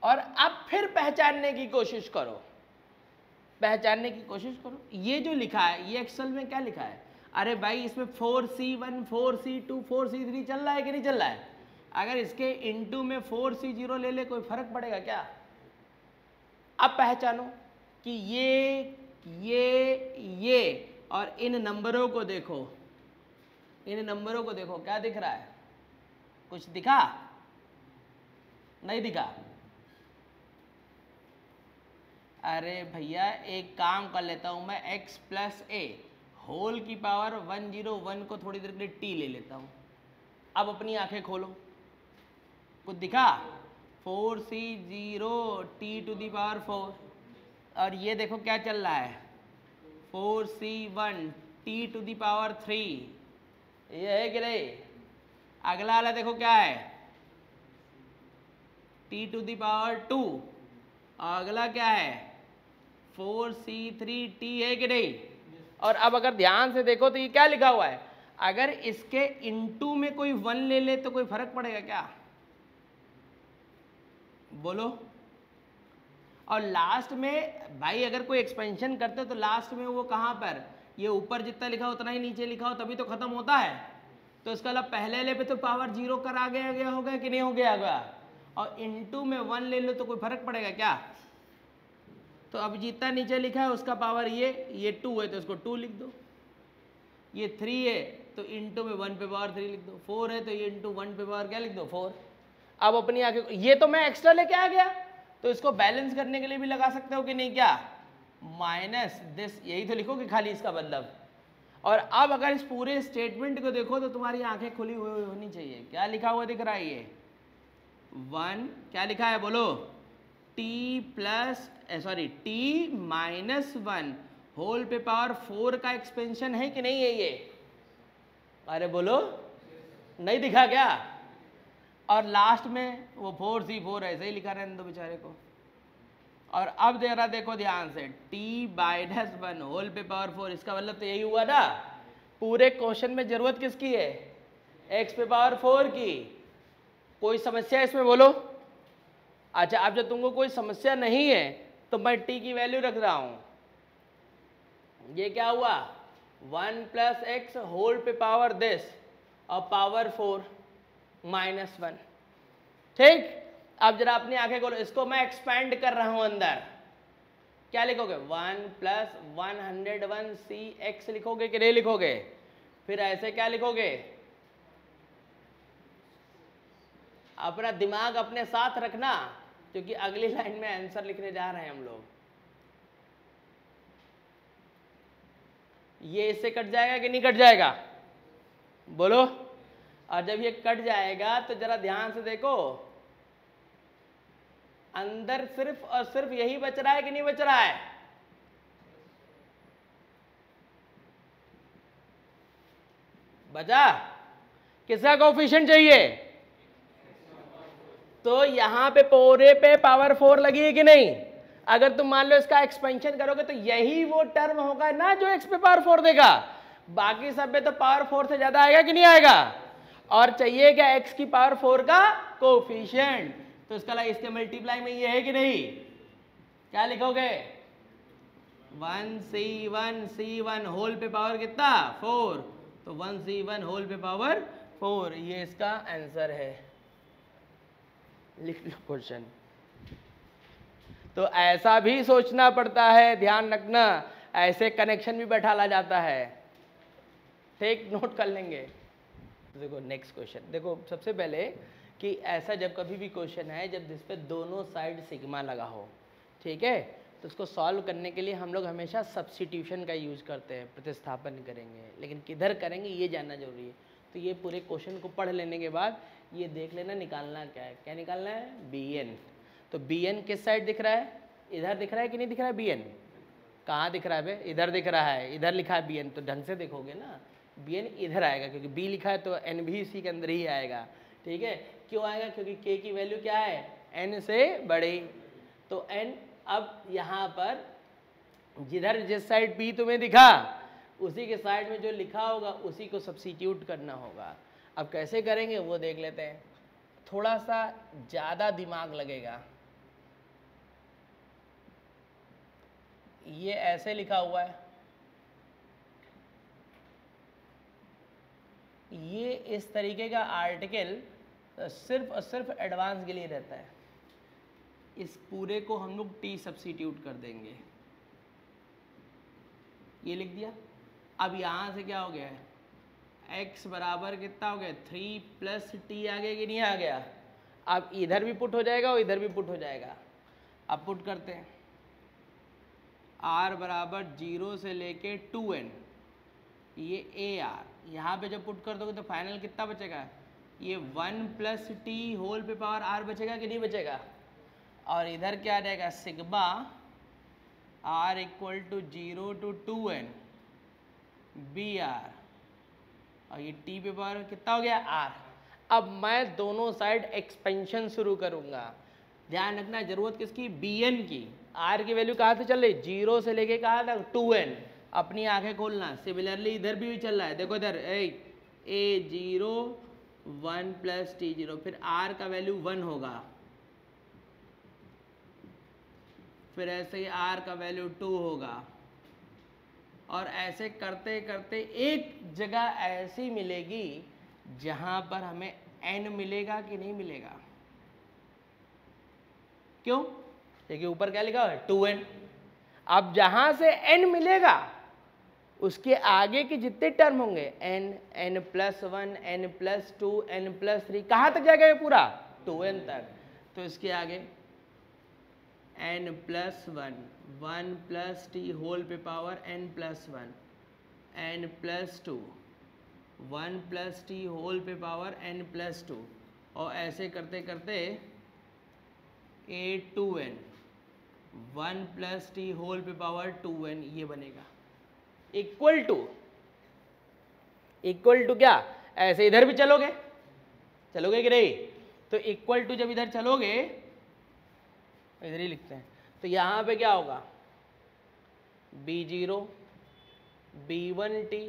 और अब फिर पहचानने की कोशिश करो, पहचानने की कोशिश करो। ये जो लिखा है ये एक्सेल में क्या लिखा है? अरे भाई इसमें 4c1 4c2 4c3 चल रहा है कि नहीं चल रहा है? अगर इसके इनटू में 4c0 ले ले, कोई फर्क पड़ेगा क्या? अब पहचानो कि ये और इन नंबरों को देखो, इन नंबरों को देखो क्या दिख रहा है? कुछ दिखा? नहीं दिखा? अरे भैया एक काम कर लेता हूं मैं, x प्लस ए होल की पावर 101 को थोड़ी देर के लिए t ले लेता हूं। अब अपनी आंखें खोलो, कुछ दिखा? 4c0 t to the power 4, और ये देखो क्या चल रहा है 4c1 t to the power 3, ये है कि नहीं? अगला वाला देखो क्या है t टू दी पावर 2, और अगला क्या है 4c3t, है कि नहीं? और अब अगर ध्यान से देखो तो ये क्या लिखा हुआ है, अगर इसके इनटू में कोई 1 ले ले तो कोई फर्क पड़ेगा क्या? बोलो। और लास्ट में भाई अगर कोई एक्सपेंशन करते तो लास्ट में वो कहाँ पर, ये ऊपर जितना लिखा हो उतना ही नीचे लिखा हो तभी तो खत्म होता है। तो इसका मतलब पहले ले पे तो पावर 0 कर आ गया होगा कि नहीं हो गया होगा, और इनटू में 1 ले लो तो कोई फर्क पड़ेगा क्या? तो अब जितना नीचे लिखा है उसका पावर ये 2 है तो उसको 2 लिख दो, ये 3 है तो इनटू में 1 पे पावर 3 लिख दो, 4 है तो ये इनटू 1 पे पावर क्या लिख दो 4। अब अपनी आगे ये तो मैं एक्स्ट्रा लेके आ गया, तो इसको बैलेंस करने के लिए भी लगा सकते हो कि नहीं, क्या माइनस दिस, यही तो लिखोगे खाली इसका मतलब। और अब अगर इस पूरे स्टेटमेंट को देखो तो तुम्हारी आंखें खुली हुई होनी चाहिए। क्या लिखा हुआ दिख रहा है, ये 1 क्या लिखा है बोलो, t माइनस 1 होल पे पावर 4 का एक्सपेंशन है कि नहीं है ये? अरे बोलो, नहीं दिखा क्या? और लास्ट में वो 4c4 ऐसे ही लिखा रहने दो बेचारे को। और अब जरा देखो ध्यान से, t-1 होल पे पावर 4, इसका मतलब तो यही हुआ ना, पूरे क्वेश्चन में जरूरत किसकी है, x पे पावर 4 की। कोई समस्या है इसमें बोलो? अच्छा, अब जब तुमको कोई समस्या नहीं है तो मैं t की वैल्यू रख रहा हूं, ये क्या हुआ 1 प्लस एक्स होल पे पावर दिस और पावर 4 माइनस 1, ठीक। अब जरा अपनी आंखें खोलो, इसको मैं एक्सपेंड कर रहा हूं अंदर, क्या लिखोगे 1 प्लस 101 सी एक्स लिखोगे कि नहीं लिखोगे? फिर ऐसे क्या लिखोगे, अपना दिमाग अपने साथ रखना क्योंकि अगली लाइन में आंसर लिखने जा रहे हैं हम लोग। ये इससे कट जाएगा कि नहीं कट जाएगा बोलो? और जब ये कट जाएगा तो जरा ध्यान से देखो, अंदर सिर्फ और सिर्फ यही बच रहा है कि नहीं बच रहा है? बचा? किसका कोफिशिएंट चाहिए? तो यहां पे पूरे पे पावर 4 लगी है कि नहीं? अगर तुम मान लो इसका एक्सपेंशन करोगे तो यही वो टर्म होगा ना जो x पे पावर 4 देगा, बाकी सब पे तो पावर 4 से ज्यादा आएगा कि नहीं आएगा? और चाहिए क्या x की पावर 4 का कोफिशिएंट, तो इसका इसके मल्टीप्लाई में ये है कि नहीं? क्या लिखोगे 1c1 होल पे पावर कितना 4, तो 1c1 होल पे पावर 4, ये इसका आंसर है। लिख लो क्वेश्चन। तो ऐसा भी सोचना पड़ता है, ध्यान रखना, ऐसे कनेक्शन भी बैठा ला जाता है, ठीक, नोट कर लेंगे। देखो नेक्स्ट क्वेश्चन, देखो सबसे पहले कि ऐसा जब कभी भी क्वेश्चन है जब जिस पे दोनों साइड सिग्मा लगा हो, ठीक है, तो उसको सॉल्व करने के लिए हम लोग हमेशा सब्स्टिट्यूशन का यूज करते हैं, प्रतिस्थापन करेंगे, लेकिन किधर करेंगे ये जानना जरूरी है। तो ये पूरे क्वेश्चन को पढ़ लेने के बाद ये देख लेना निकालना क्या है, क्या निकालना है bn। तो bn किस साइड दिख रहा है, इधर दिख रहा है कि नहीं दिख रहा है bn? कहाँ दिख रहा है बे? इधर दिख रहा है, इधर लिखा है bn, तो ढंग से देखोगे ना bn इधर आएगा क्योंकि b लिखा है तो n भी इसी के अंदर ही आएगा, ठीक है। क्यों आएगा? क्योंकि k की वैल्यू क्या है n से बड़ी, तो n अब यहाँ पर जिधर जिस साइड b तुम्हें दिखा उसी के साइड में जो लिखा होगा उसी को सब्स्टिट्यूट करना होगा। अब कैसे करेंगे वो देख लेते हैं, थोड़ा सा ज़्यादा दिमाग लगेगा। ये ऐसे लिखा हुआ है, ये इस तरीके का आर्टिकल सिर्फ और सिर्फ एडवांस के लिए रहता है। इस पूरे को हम लोग t सब्स्टिट्यूट कर देंगे, ये लिख दिया। अब यहाँ से क्या हो गया है x बराबर कितना हो गया 3 प्लस टी आ गया कि नहीं आ गया। अब इधर भी पुट हो जाएगा और इधर भी पुट हो जाएगा। अब पुट करते हैं r बराबर 0 से लेके 2n, ये AR यहाँ पे जब पुट कर दोगे तो फाइनल कितना बचेगा, ये 1 प्लस टी होल पे पावर r बचेगा कि नहीं बचेगा। और इधर क्या आ जाएगा sigma r equal to 0 to 2n BR, और ये t पे पावर कितना हो गया r। अब मैं दोनों साइड एक्सपेंशन शुरू करूंगा। ध्यान रखना जरूरत किसकी, bn की। r की वैल्यू कहाँ से चल रही, 0 से लेके कहाँ तक 2n। अपनी आंखें खोलना। सिमिलरली इधर भी चल रहा है, देखो इधर a0 1 प्लस t0, फिर r का वैल्यू 1 होगा, फिर ऐसे ही r का वैल्यू 2 होगा, और ऐसे करते करते एक जगह ऐसी मिलेगी जहां पर हमें n मिलेगा कि नहीं मिलेगा। क्यों, देखिए ऊपर क्या लिखा है 2n। अब जहां से n मिलेगा उसके आगे के जितने टर्म होंगे n, n plus 1, n plus 2, n plus 3, कहाँ तक जाएगा ये पूरा 2n तक। तो इसके आगे n plus 1, 1 plus t whole पे power n plus 1, n plus 2, 1 plus t whole पे पावर n प्लस 2, और ऐसे करते करते a2n 1 प्लस टी होल पे पावर 2n ये बनेगा। इक्वल टू क्या, ऐसे इधर भी चलोगे कि नहीं, तो इक्वल टू जब इधर चलोगे, इधर ही लिखते हैं, तो यहाँ पे क्या होगा b0 b1t।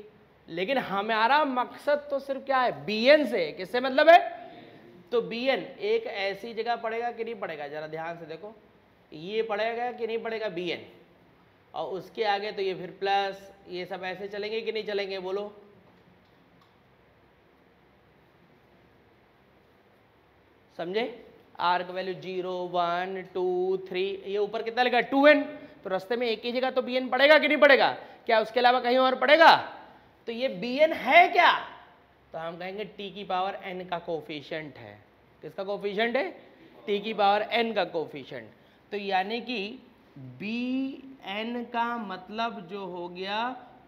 लेकिन हमारा मकसद तो सिर्फ क्या है, bn से, किससे मतलब है, तो bn एक ऐसी जगह पड़ेगा कि नहीं पड़ेगा, जरा ध्यान से देखो, ये पड़ेगा कि नहीं पड़ेगा bn, और उसके आगे तो ये फिर प्लस, ये सब ऐसे चलेंगे कि नहीं चलेंगे, बोलो। समझे, r का वैल्यू 0 1 2 3, ये ऊपर कितना लिखा 2n, तो रास्ते में एक ही जगह तो bn पड़ेगा कि नहीं पड़ेगा, क्या उसके अलावा कहीं और पड़ेगा। तो ये bn है क्या, तो हम कहेंगे t की पावर n का कोफिशिएंट है। किसका कोफिशिएंट है, t की पावर n का कोफिशिएंट। तो यानी कि bn का मतलब जो हो गया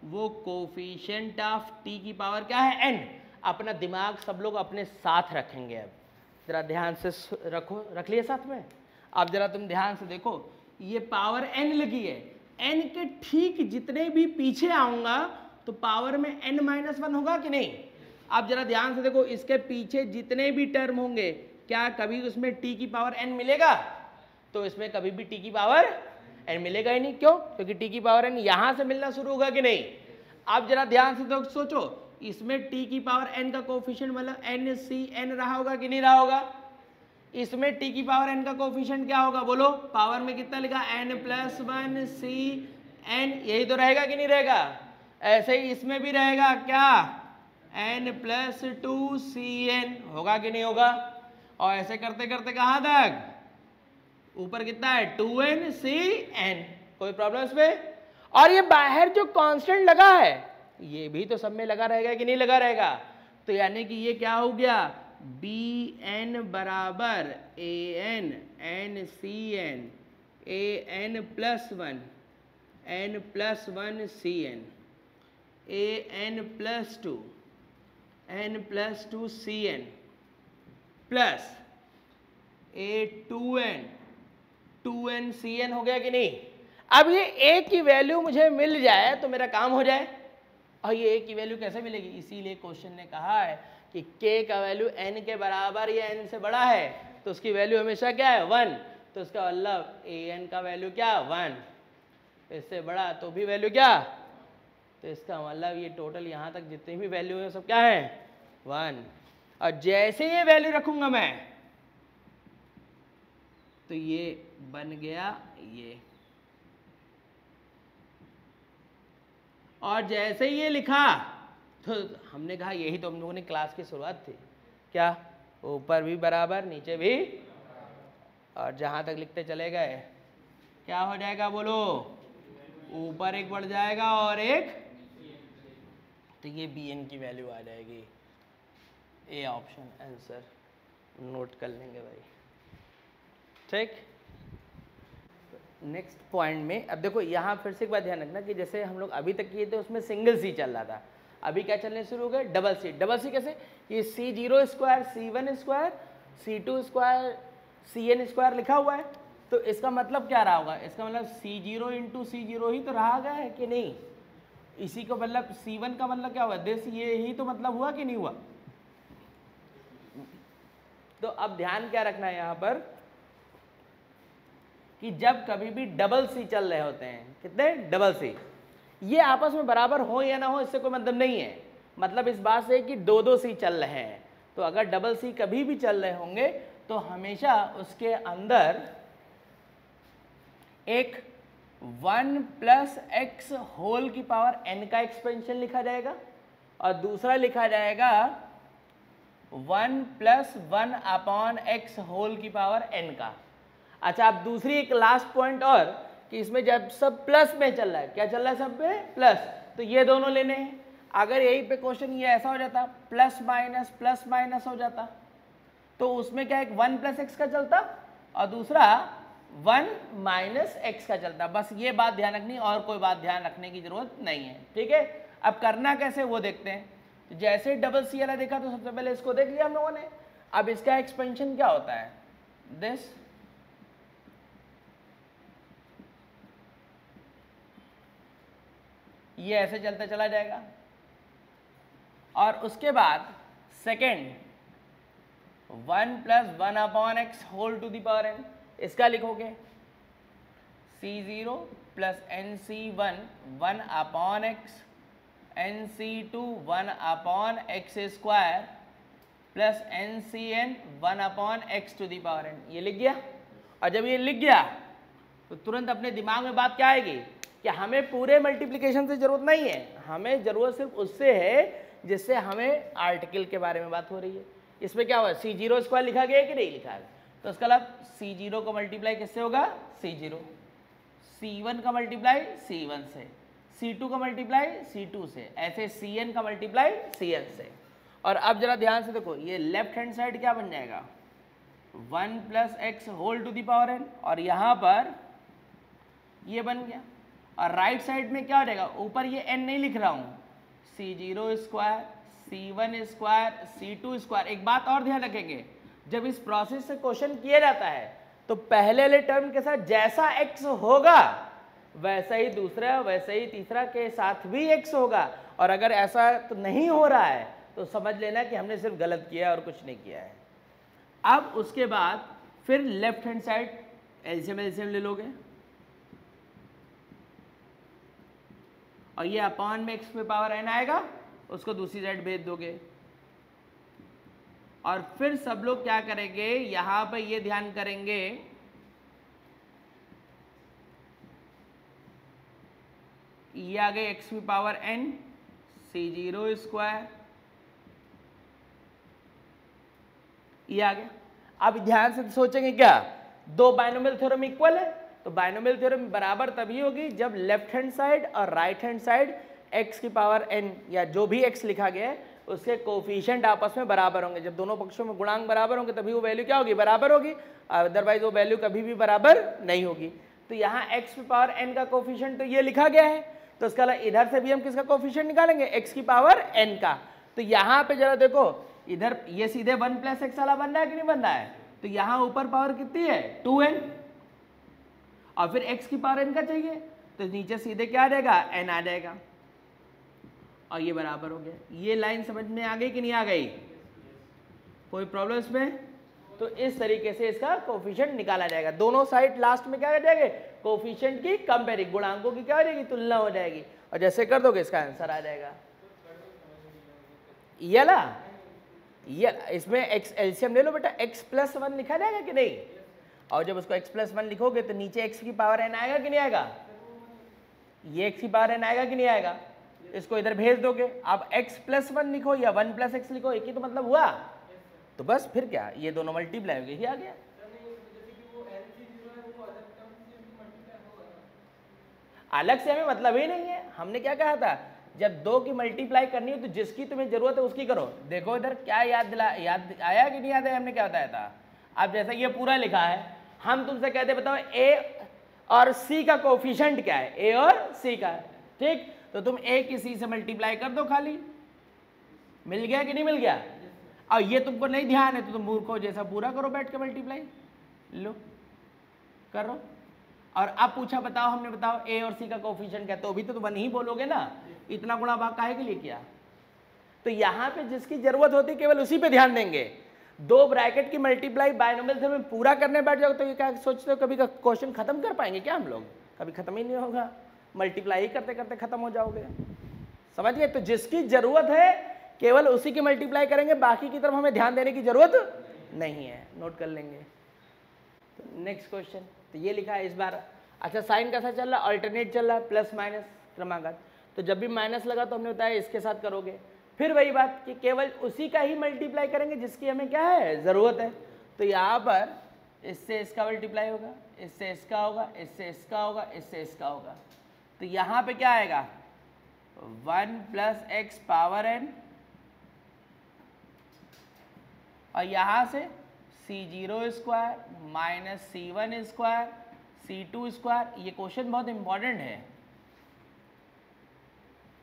वो कोफिशिएंट ऑफ t की पावर क्या है n। अपना दिमाग सब लोग अपने साथ रखेंगे। अब जरा ध्यान से रखो, रख लिया साथ में। अब जरा तुम ध्यान से देखो, ये पावर n लगी है, n के ठीक जितने भी पीछे आऊंगा तो पावर में n माइनस 1 होगा कि नहीं। अब जरा ध्यान से देखो, इसके पीछे जितने भी टर्म होंगे क्या कभी उसमें t की पावर n मिलेगा, तो इसमें कभी भी t की पावर n मिलेगा ही नहीं। क्यों, क्योंकि t की पावर n यहां से मिलना शुरू होगा कि नहीं। अब जरा ध्यान से तो सोचो, इसमें t की पावर n का कोफिशिएंट मतलब NCn रहा होगा कि नहीं रहा होगा। इसमें t की पावर n का कोफिशिएंट क्या होगा, बोलो, पावर में कितना लिखा n प्लस 1 Cn, यही तो रहेगा कि नहीं रहेगा। ऐसे ही इसमें भी रहेगा क्या, n प्लस 2 Cn, होगा कि नहीं होगा। और ऐसे करते करते कहाँ तक, ऊपर कितना है 2n Cn, कोई प्रॉब्लम इसमें। और ये बाहर जो कांस्टेंट लगा है ये भी तो सब में लगा रहेगा कि नहीं लगा रहेगा। तो यानी कि ये क्या हो गया, bn बराबर an NCn an plus 1 n plus 1 Cn an plus 2 n plus 2 Cn plus a2n 2n Cn हो गया कि नहीं। अब ये a की वैल्यू मुझे मिल जाए तो मेरा काम हो जाए। और ये a की वैल्यू कैसे मिलेगी, इसीलिए क्वेश्चन ने कहा है कि k का वैल्यू n के बराबर या n से बड़ा है तो उसकी वैल्यू हमेशा क्या है 1, तो उसका मतलब an का वैल्यू क्या 1, इससे बड़ा तो भी वैल्यू क्या, तो इसका मतलब ये टोटल यहाँ तक जितनी भी वैल्यू है सब क्या है 1। और जैसे ये वैल्यू रखूंगा मैं तो ये बन गया ये, और जैसे ही ये लिखा तो हमने कहा यही तो हम लोगों ने क्लास की शुरुआत थी, क्या ऊपर भी बराबर नीचे भी, और जहां तक लिखते चले गए क्या हो जाएगा, बोलो, ऊपर एक बढ़ जाएगा और एक तो ये बी एन की वैल्यू आ जाएगी, ए ऑप्शन आंसर नोट कर लेंगे भाई, ठीक। नेक्स्ट पॉइंट में अब देखो यहाँ फिर से एक बात ध्यान रखना कि जैसे हम लोग अभी तक किए थे उसमें सिंगल सी चल रहा था, अभी क्या चलने शुरू हो गए, डबल सी। डबल सी कैसे, ये C zero square C one square C two square C n square लिखा हुआ है, तो इसका मतलब क्या रहा होगा, इसका मतलब सी जीरो इंटू सी जीरो ही तो रहा गया है कि नहीं, इसी को मतलब सी वन का मतलब क्या हुआ, दिस ये ही तो मतलब हुआ कि नहीं हुआ। तो अब ध्यान क्या रखना है यहाँ पर कि जब कभी भी डबल सी चल रहे होते हैं, कितने डबल सी, ये आपस में बराबर हो या ना हो इससे कोई मतलब नहीं है, मतलब इस बात से कि दो दो सी चल रहे हैं, तो अगर डबल सी कभी भी चल रहे होंगे तो हमेशा उसके अंदर एक 1 प्लस एक्स होल की पावर n का एक्सपेंशन लिखा जाएगा और दूसरा लिखा जाएगा 1 प्लस 1 अपॉन एक्स होल की पावर n का। अच्छा, अब दूसरी एक लास्ट पॉइंट और कि इसमें जब सब प्लस में चल रहा है, क्या चल रहा है सब पे प्लस, तो ये दोनों लेने हैं। अगर यही पे क्वेश्चन ये ऐसा हो जाता प्लस माइनस हो जाता, तो उसमें क्या एक 1 प्लस एक्स का चलता और दूसरा 1 माइनस एक्स का चलता। बस ये बात ध्यान रखनी, और कोई बात ध्यान रखने की जरूरत नहीं है, ठीक है। अब करना कैसे वो देखते हैं। तो जैसे डबल सी वाला देखा तो सबसे पहले इसको देख लिया हम लोगों ने। अब इसका एक्सपेंशन क्या होता है, दिस, ये ऐसे चलता चला जाएगा और उसके बाद second 1 plus 1 upon x whole to the power n, इसका लिखोगे c0 plus nc1 1 upon x nc2 1 upon x square plus ncn 1 upon x to the power n, ये लिख गया। और जब ये लिख गया तो तुरंत अपने दिमाग में बात क्या आएगी कि हमें पूरे मल्टीप्लिकेशन से जरूरत नहीं है, हमें जरूरत सिर्फ उससे है जिससे हमें आर्टिकल के बारे में बात हो रही है। इसमें क्या हुआ, सी जीरो स्क्वायर लिखा गया है कि नहीं लिखा है, तो उसका मतलब सी जीरो को मल्टीप्लाई किससे होगा, सी जीरो, सी वन का मल्टीप्लाई सी वन से, सी टू का मल्टीप्लाई सी टू से, ऐसे सी एन का मल्टीप्लाई सी एन से। और अब जरा ध्यान से देखो, ये लेफ्ट हैंड साइड क्या बन जाएगा 1 plus x whole to the power n, और यहाँ पर ये बन गया। और राइट साइड में क्या हो जाएगा, ऊपर ये n नहीं लिख रहा हूँ, C zero square C one square C two square. एक बात और ध्यान रखेंगे, जब इस प्रोसेस से क्वेश्चन किया जाता है तो पहले वाले टर्म के साथ जैसा x होगा वैसा ही दूसरा, वैसा ही तीसरा के साथ भी x होगा। और अगर ऐसा तो नहीं हो रहा है तो समझ लेना कि हमने सिर्फ गलत किया है और कुछ नहीं किया है। अब उसके बाद फिर लेफ्ट हैंड साइड एलसीएम ले लोगे और ये अपॉन में एक्स पे पावर n आएगा, उसको दूसरी साइड भेज दोगे। और फिर सब लोग क्या करेंगे, यहां पे ये ध्यान करेंगे ये आ गए एक्स की पावर n सी जीरो स्क्वायर, ये आ गया। अब ध्यान से सोचेंगे क्या, दो बाइनोमियल थ्योरम इक्वल है, तो बाइनोमियल थ्योरम बराबर तभी होगी जब लेफ्ट हैंड साइड और राइट हैंड साइड x की पावर n या जो भी x लिखा गया है उसके कोफिशिएंट आपस में बराबर होंगे। जब दोनों पक्षों में गुणांक बराबर होंगे तभी वो वैल्यू क्या होगी, बराबर होगी, अदरवाइज वो वैल्यू कभी भी बराबर नहीं होगी। तो यहाँ x की पावर n का कोफिशिएंट तो ये लिखा गया है, तो इसका इधर से भी हम किसका कोफिशिएंट निकालेंगे, x की पावर n का। तो यहाँ पे जरा देखो, इधर ये सीधे 1 प्लस एक्स वाला बन रहा है कि नहीं बन रहा है, तो यहाँ ऊपर पावर कितनी है 2n, और फिर x की पावर n का चाहिए तो नीचे सीधे क्या आ जाएगा, n आ जाएगा, और ये बराबर हो गया। ये लाइन समझ में आ गई कि नहीं आ गई, कोई प्रॉब्लम इसमें। तो इस तरीके से इसका कोफिशिएंट निकाला जाएगा। दोनों साइड लास्ट में क्या कर जाएंगे, कोफिशिएंट की कंपेयरिंग, गुणांकों की क्या हो जाएगी, तुलना हो जाएगी, और जैसे कर दोगे इसका आंसर आ जाएगा। ये ला, ये इसमें x एलसीएम ले लो बेटा, x प्लस 1 लिखा जाएगा कि नहीं, और जब उसको x प्लस 1 लिखोगे तो नीचे x की पावर n आएगा कि नहीं आएगा, ये x की पावर n आएगा कि नहीं आएगा, इसको इधर भेज दोगे। अब x प्लस 1 लिखो या 1 प्लस एक्स लिखो, एक ही तो मतलब हुआ, तो बस फिर क्या, ये दोनों मल्टीप्लाई हो गए, ही आ गया। अलग से हमें मतलब ही नहीं है, हमने क्या कहा था, जब 2 की मल्टीप्लाई करनी हो तो जिसकी तुम्हें जरूरत है उसकी करो। देखो इधर क्या याद आया कि नहीं याद है, हमने क्या बताया था। अब जैसा ये पूरा लिखा है, हम तुमसे कहते बताओ ए और सी का कोफिशिएंट क्या है, ए और सी का, ठीक। तो तुम ए की सी से मल्टीप्लाई कर दो, खाली मिल गया कि नहीं मिल गया। और ये तुमको नहीं ध्यान है तो तुम मूर्खों जैसा पूरा करो बैठ के मल्टीप्लाई, लो करो। और अब पूछा बताओ, हमने बताओ ए और सी का कोफिशिएंट क्या है, तो अभी तो तुम नहीं बोलोगे ना, इतना गुणा भाग काहे के लिए किया। तो यहाँ पे जिसकी जरूरत होती केवल उसी पे ध्यान देंगे। 2 ब्रैकेट की मल्टीप्लाई बायनोमियल थ्योरम में पूरा करने बैठ जाओ तो ये क्या सोचते हो कभी का क्वेश्चन खत्म कर पाएंगे क्या हम लोग, कभी खत्म ही नहीं होगा, मल्टीप्लाई ही करते करते खत्म हो जाओगे, समझ गए। तो जिसकी जरूरत है केवल उसी की मल्टीप्लाई करेंगे, बाकी की तरफ हमें ध्यान देने की जरूरत नहीं है, नोट कर लेंगे। तो नेक्स्ट क्वेश्चन, तो ये लिखा है इस बार। अच्छा साइन कैसा चल रहा है, अल्टरनेट चल रहा है, प्लस माइनस क्रमागत। तो जब भी माइनस लगा तो हमने बताया इसके साथ करोगे, फिर वही बात कि केवल उसी का ही मल्टीप्लाई करेंगे जिसकी हमें क्या है जरूरत है। तो यहाँ पर इससे इसका मल्टीप्लाई होगा, इससे इसका होगा, इससे इसका होगा, इससे इसका होगा। तो यहाँ पे क्या आएगा 1 + x पावर n, और यहाँ से c0 square minus c1 square c2 square. ये क्वेश्चन बहुत इंपॉर्टेंट है।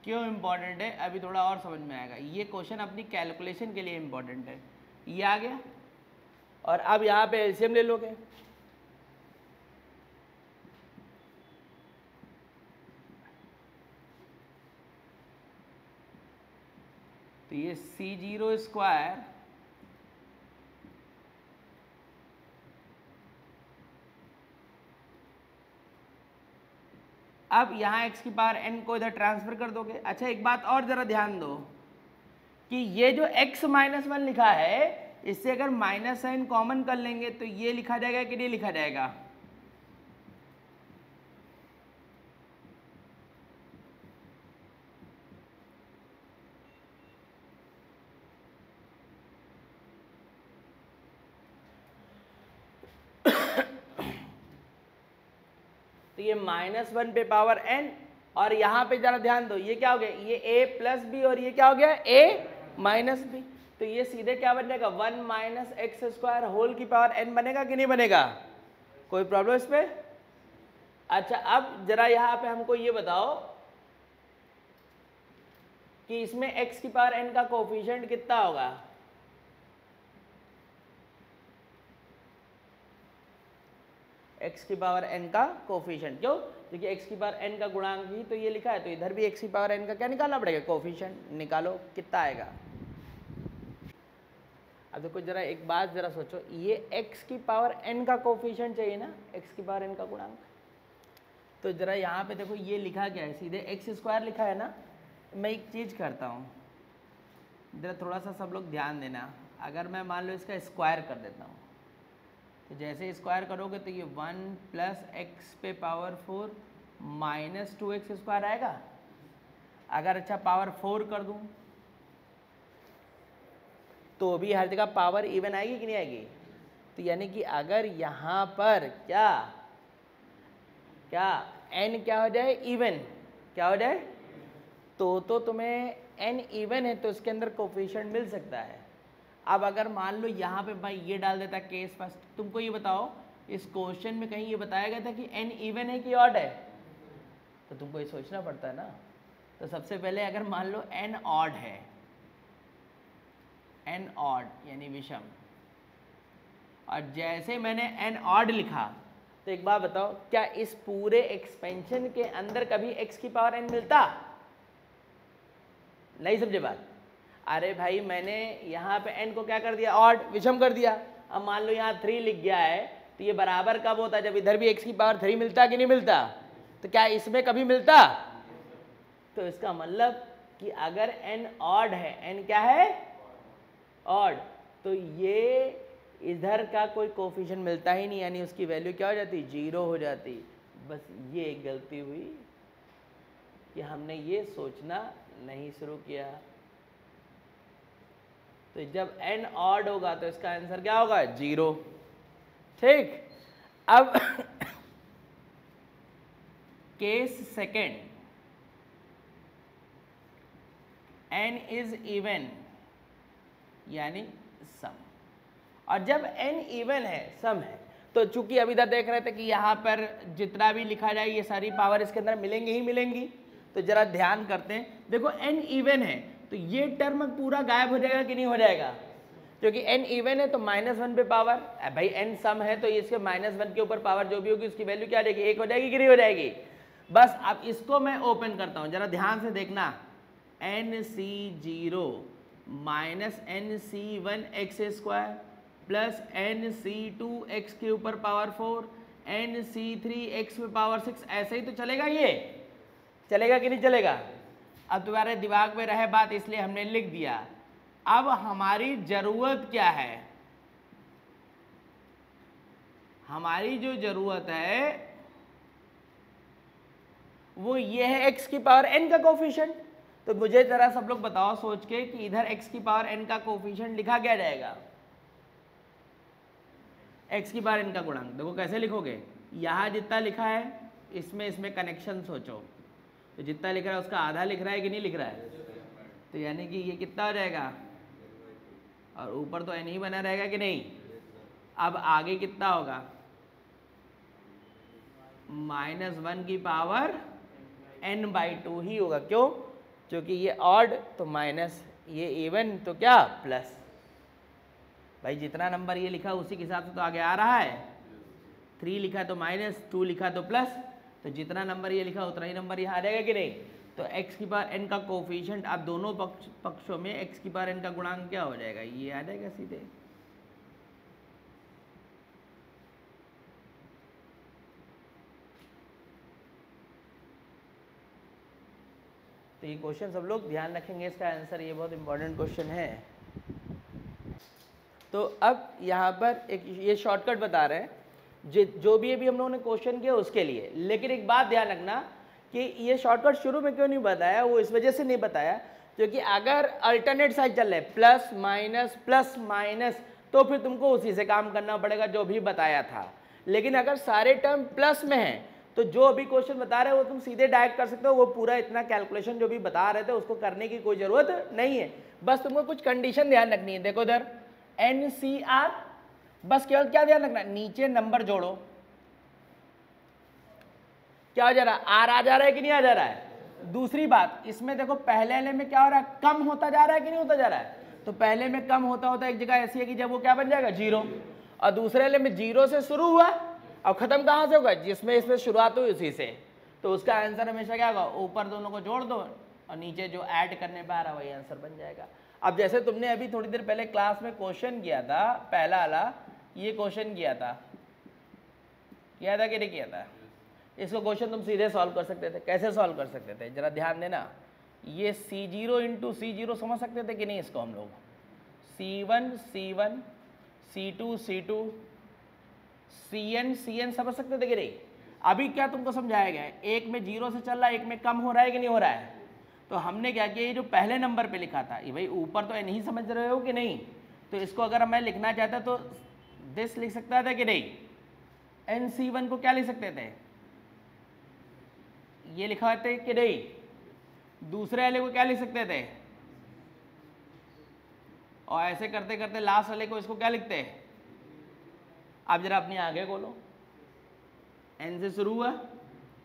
क्यों इंपॉर्टेंट है अभी थोड़ा और समझ में आएगा। ये क्वेश्चन अपनी कैलकुलेशन के लिए इंपॉर्टेंट है। ये आ गया, और अब यहाँ पे एलसीएम ले लोगे। तो ये c0 स्क्वायर अब यहाँ x की पावर n को इधर ट्रांसफर कर दोगे। अच्छा एक बात और जरा ध्यान दो कि ये जो x -1 लिखा है, इससे अगर माइनस साइन कॉमन कर लेंगे तो ये लिखा जाएगा कि नहीं लिखा जाएगा। तो ये -1 पे पावर n, और यहाँ पे जरा ध्यान दो, ये क्या हो गया, ये a + b और ये क्या हो गया a - b। तो ये सीधे क्या बन जाएगा 1 - x² होल की पावर n बनेगा कि नहीं बनेगा, कोई प्रॉब्लम इसमें। अच्छा अब जरा यहाँ पे हमको ये बताओ कि इसमें x की पावर n का कोफिशिएंट कितना होगा। x की पावर n का कोफिशिएंट, क्यों, क्योंकि x की पावर n का गुणांक ही तो ये लिखा है, तो इधर भी x की पावर n का क्या निकालना पड़ेगा, कोफिशिएंट। निकालो कितना आएगा। अब देखो जरा एक बात जरा सोचो, ये x की पावर n का कोफिशिएंट चाहिए ना, x की पावर n का गुणांक। तो जरा यहाँ पे देखो ये लिखा क्या है, सीधे x² लिखा है ना। मैं एक चीज करता हूँ, जरा थोड़ा सा सब लोग ध्यान देना। अगर मैं मान लो इसका स्क्वायर कर देता हूँ, तो जैसे स्क्वायर करोगे तो ये 1 + x पे पावर 4 - 2x² आएगा। अगर अच्छा पावर 4 कर दूं तो भी हर जगह पावर इवन आएगी कि नहीं आएगी। तो यानी कि अगर यहाँ पर क्या क्या n क्या हो जाए इवन, क्या हो जाए, तो तुम्हें n इवन है तो इसके अंदर कोफिशिएंट मिल सकता है। अब अगर मान लो यहाँ पे भाई ये डाल देता केस फर्स्ट, तुमको ये बताओ इस क्वेश्चन में कहीं ये बताया गया था कि n इवन है कि ऑड है, तो तुमको ये सोचना पड़ता है ना। तो सबसे पहले अगर मान लो n ऑड है, n ऑड यानी विषम, और जैसे मैंने n ऑड लिखा तो एक बात बताओ, क्या इस पूरे एक्सपेंशन के अंदर कभी x की पावर n मिलता, नहीं समझे बात। अरे भाई मैंने यहाँ पे n को क्या कर दिया, ऑड विषम कर दिया। अब मान लो यहाँ 3 लिख गया है, तो ये बराबर कब होता, जब इधर भी x की पावर 3 मिलता कि नहीं मिलता। तो क्या इसमें कभी मिलता, तो इसका मतलब कि अगर n ऑड है, n क्या है ऑड, तो ये इधर का कोई कोफिशिएंट मिलता ही नहीं, यानी उसकी वैल्यू क्या हो जाती, 0 हो जाती। बस ये एक गलती हुई कि हमने ये सोचना नहीं शुरू किया। तो जब n ऑड होगा तो इसका आंसर क्या होगा, 0। ठीक, अब case second, n is even यानी सम, और जब n इवन है, सम है, तो चूंकि अभी तक देख रहे थे कि यहाँ पर जितना भी लिखा जाए ये सारी पावर इसके अंदर मिलेंगी ही मिलेंगी, तो जरा ध्यान करते हैं। देखो n इवन है तो ये टर्म पूरा गायब हो जाएगा कि नहीं हो जाएगा, क्योंकि n इवन है तो -1 पे पावर, भाई n सम है तो इसके -1 के ऊपर पावर जो भी होगी उसकी वैल्यू क्या आ जाएगी, 1 हो जाएगी कि नहीं हो जाएगी। बस अब इसको मैं ओपन करता हूँ, जरा ध्यान से देखना, nc0 nc1 x square plus nc2 x के ऊपर पावर 4 nc3 x पे पावर 6, ऐसे ही तो चलेगा, ये चलेगा कि नहीं चलेगा। अब तुम्हारे दिमाग में रहे बात इसलिए हमने लिख दिया। अब हमारी जरूरत क्या है, हमारी जो जरूरत है वो ये है x की पावर n का कोफिशिएंट। तो मुझे जरा सब लोग बताओ सोच के कि इधर x की पावर n का कोफिशिएंट लिखा क्या जाएगा, x की पावर n का गुणांक। देखो कैसे लिखोगे, यहाँ जितना लिखा है इसमें कनेक्शन सोचो, तो जितना लिख रहा है उसका आधा लिख रहा है कि नहीं लिख रहा है, तो यानी कि ये कितना हो जाएगा, और ऊपर तो n ही बना रहेगा कि नहीं। अब आगे कितना होगा, -1 की पावर n/2 ही होगा, क्यों, क्योंकि ये ऑड तो माइनस, ये इवन तो क्या प्लस। भाई जितना नंबर ये लिखा उसी के हिसाब से तो आगे आ रहा है, 3 लिखा तो माइनस, 2 लिखा तो प्लस, तो जितना नंबर ये लिखा उतना ही नंबर यहाँ आ जाएगा कि नहीं। तो x की पावर n का कोफिशिएंट, आप दोनों पक्षों में x की पावर n का गुणांक क्या हो जाएगा, ये आ जाएगा सीधे। तो ये क्वेश्चन सब लोग ध्यान रखेंगे, इसका आंसर, ये बहुत इंपॉर्टेंट क्वेश्चन है। तो अब यहाँ पर एक ये शॉर्टकट बता रहे हैं जो भी अभी हम लोगों ने क्वेश्चन किया उसके लिए। लेकिन एक बात ध्यान रखना कि ये शॉर्टकट शुरू में क्यों नहीं बताया, वो इस वजह से नहीं बताया क्योंकि अगर अल्टरनेट साइड चल रहे प्लस माइनस तो फिर तुमको उसी से काम करना पड़ेगा जो भी बताया था। लेकिन अगर सारे टर्म प्लस में हैं तो जो अभी क्वेश्चन बता रहे हो वो तुम सीधे डायरेक्ट कर सकते हो, वो पूरा इतना कैलकुलेशन जो भी बता रहे थे उसको करने की कोई ज़रूरत नहीं है। बस तुमको कुछ कंडीशन ध्यान रखनी है। देखो इधर NCR, बस केवल क्या ध्यान रखना, नीचे नंबर जोड़ो, क्या हो जा रहा है, R आ जा रहा है कि नहीं आ जा रहा है। दूसरी बात, इसमें देखो पहले वाले में क्या हो रहा है, कम होता जा रहा है कि नहीं होता जा रहा है। तो पहले में कम होता होता एक जगह ऐसी है कि जब वो क्या बन जाएगा 0, और दूसरे वाले में 0 से शुरू हुआ और खत्म कहाँ से होगा, जिसमें इसमें शुरुआत हुई उसी से। तो उसका आंसर हमेशा क्या होगा, ऊपर दोनों को जोड़ दो और नीचे जो ऐड करने पे आ रहा वही आंसर बन जाएगा। अब जैसे तुमने अभी थोड़ी देर पहले क्लास में क्वेश्चन किया था, पहला वाला ये क्वेश्चन किया था कि नहीं किया था। इसको क्वेश्चन तुम सीधे सॉल्व कर सकते थे। कैसे सॉल्व कर सकते थे, जरा ध्यान देना। ये C0 इंटू C0 समझ सकते थे कि नहीं इसको हम लोग, C1 C1 C2 C2 CN समझ सकते थे कि नहीं। अभी क्या तुमको समझाया गया है, एक में 0 से चल रहा है, एक में कम हो रहा है कि नहीं हो रहा है। तो हमने क्या किया, ये जो पहले नंबर पे लिखा था, ये भाई ऊपर तो नहीं समझ रहे हो कि नहीं, तो इसको अगर मैं लिखना चाहता तो दिस लिख सकता था कि नहीं। NC1 को क्या लिख सकते थे, ये लिखा थे कि नहीं। दूसरे वाले को क्या लिख सकते थे, और ऐसे करते करते लास्ट वाले को इसको क्या लिखते हैं। आप जरा अपनी आगे खोलो, N से शुरू हुआ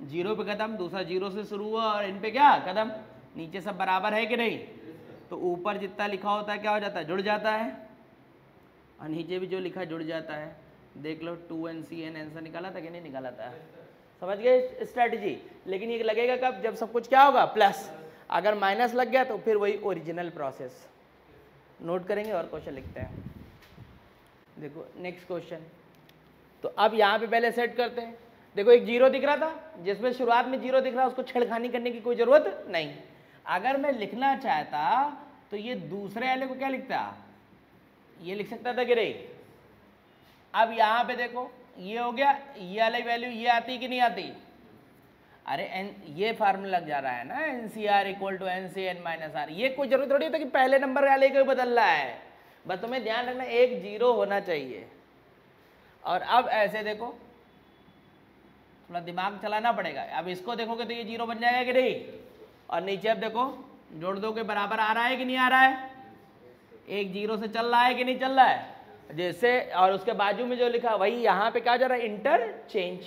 0 पे खत्म, दूसरा 0 से शुरू हुआ और इन पे क्या खत्म, नीचे सब बराबर है कि नहीं। तो ऊपर जितना लिखा होता है क्या हो जाता है, जुड़ जाता है, और नीचे भी जो लिखा जुड़ जाता है। देख लो 2NCN आंसर निकाला था कि नहीं निकाला था, समझ गए स्ट्रैटेजी। लेकिन ये लगेगा कब, जब सब कुछ क्या होगा प्लस, अगर माइनस लग गया तो फिर वही ओरिजिनल प्रोसेस। नोट करेंगे और क्वेश्चन लिखते हैं। देखो नेक्स्ट क्वेश्चन, तो अब यहाँ पे पहले सेट करते हैं। देखो एक 0 दिख रहा था, जिसमें शुरुआत में 0 दिख रहा है उसको छेड़खानी करने की कोई ज़रूरत नहीं। अगर मैं लिखना चाहता तो ये दूसरे वाले को क्या लिखता, ये लिख सकता था कि नहीं। अब यहाँ पे देखो ये हो गया, ये वाली वैल्यू ये आती कि नहीं आती। अरे ये फार्मूला लग जा रहा है ना, NCR equal to NCN minus R। ये कोई जरूरत थोड़ी है कि पहले नंबर वाले को बदल रहा है, बस तुम्हें ध्यान रखना एक 0 होना चाहिए। और अब ऐसे देखो, थोड़ा दिमाग चलाना पड़ेगा। अब इसको देखोगे तो ये 0 बन जाएगा कि नहीं, और नीचे अब देखो जोड़ दो के बराबर आ रहा है कि नहीं आ रहा है? एक जीरो से चल रहा है कि नहीं चल रहा है? जैसे और उसके बाजू में जो लिखा वही यहाँ पे क्या जा रहा है? इंटरचेंज।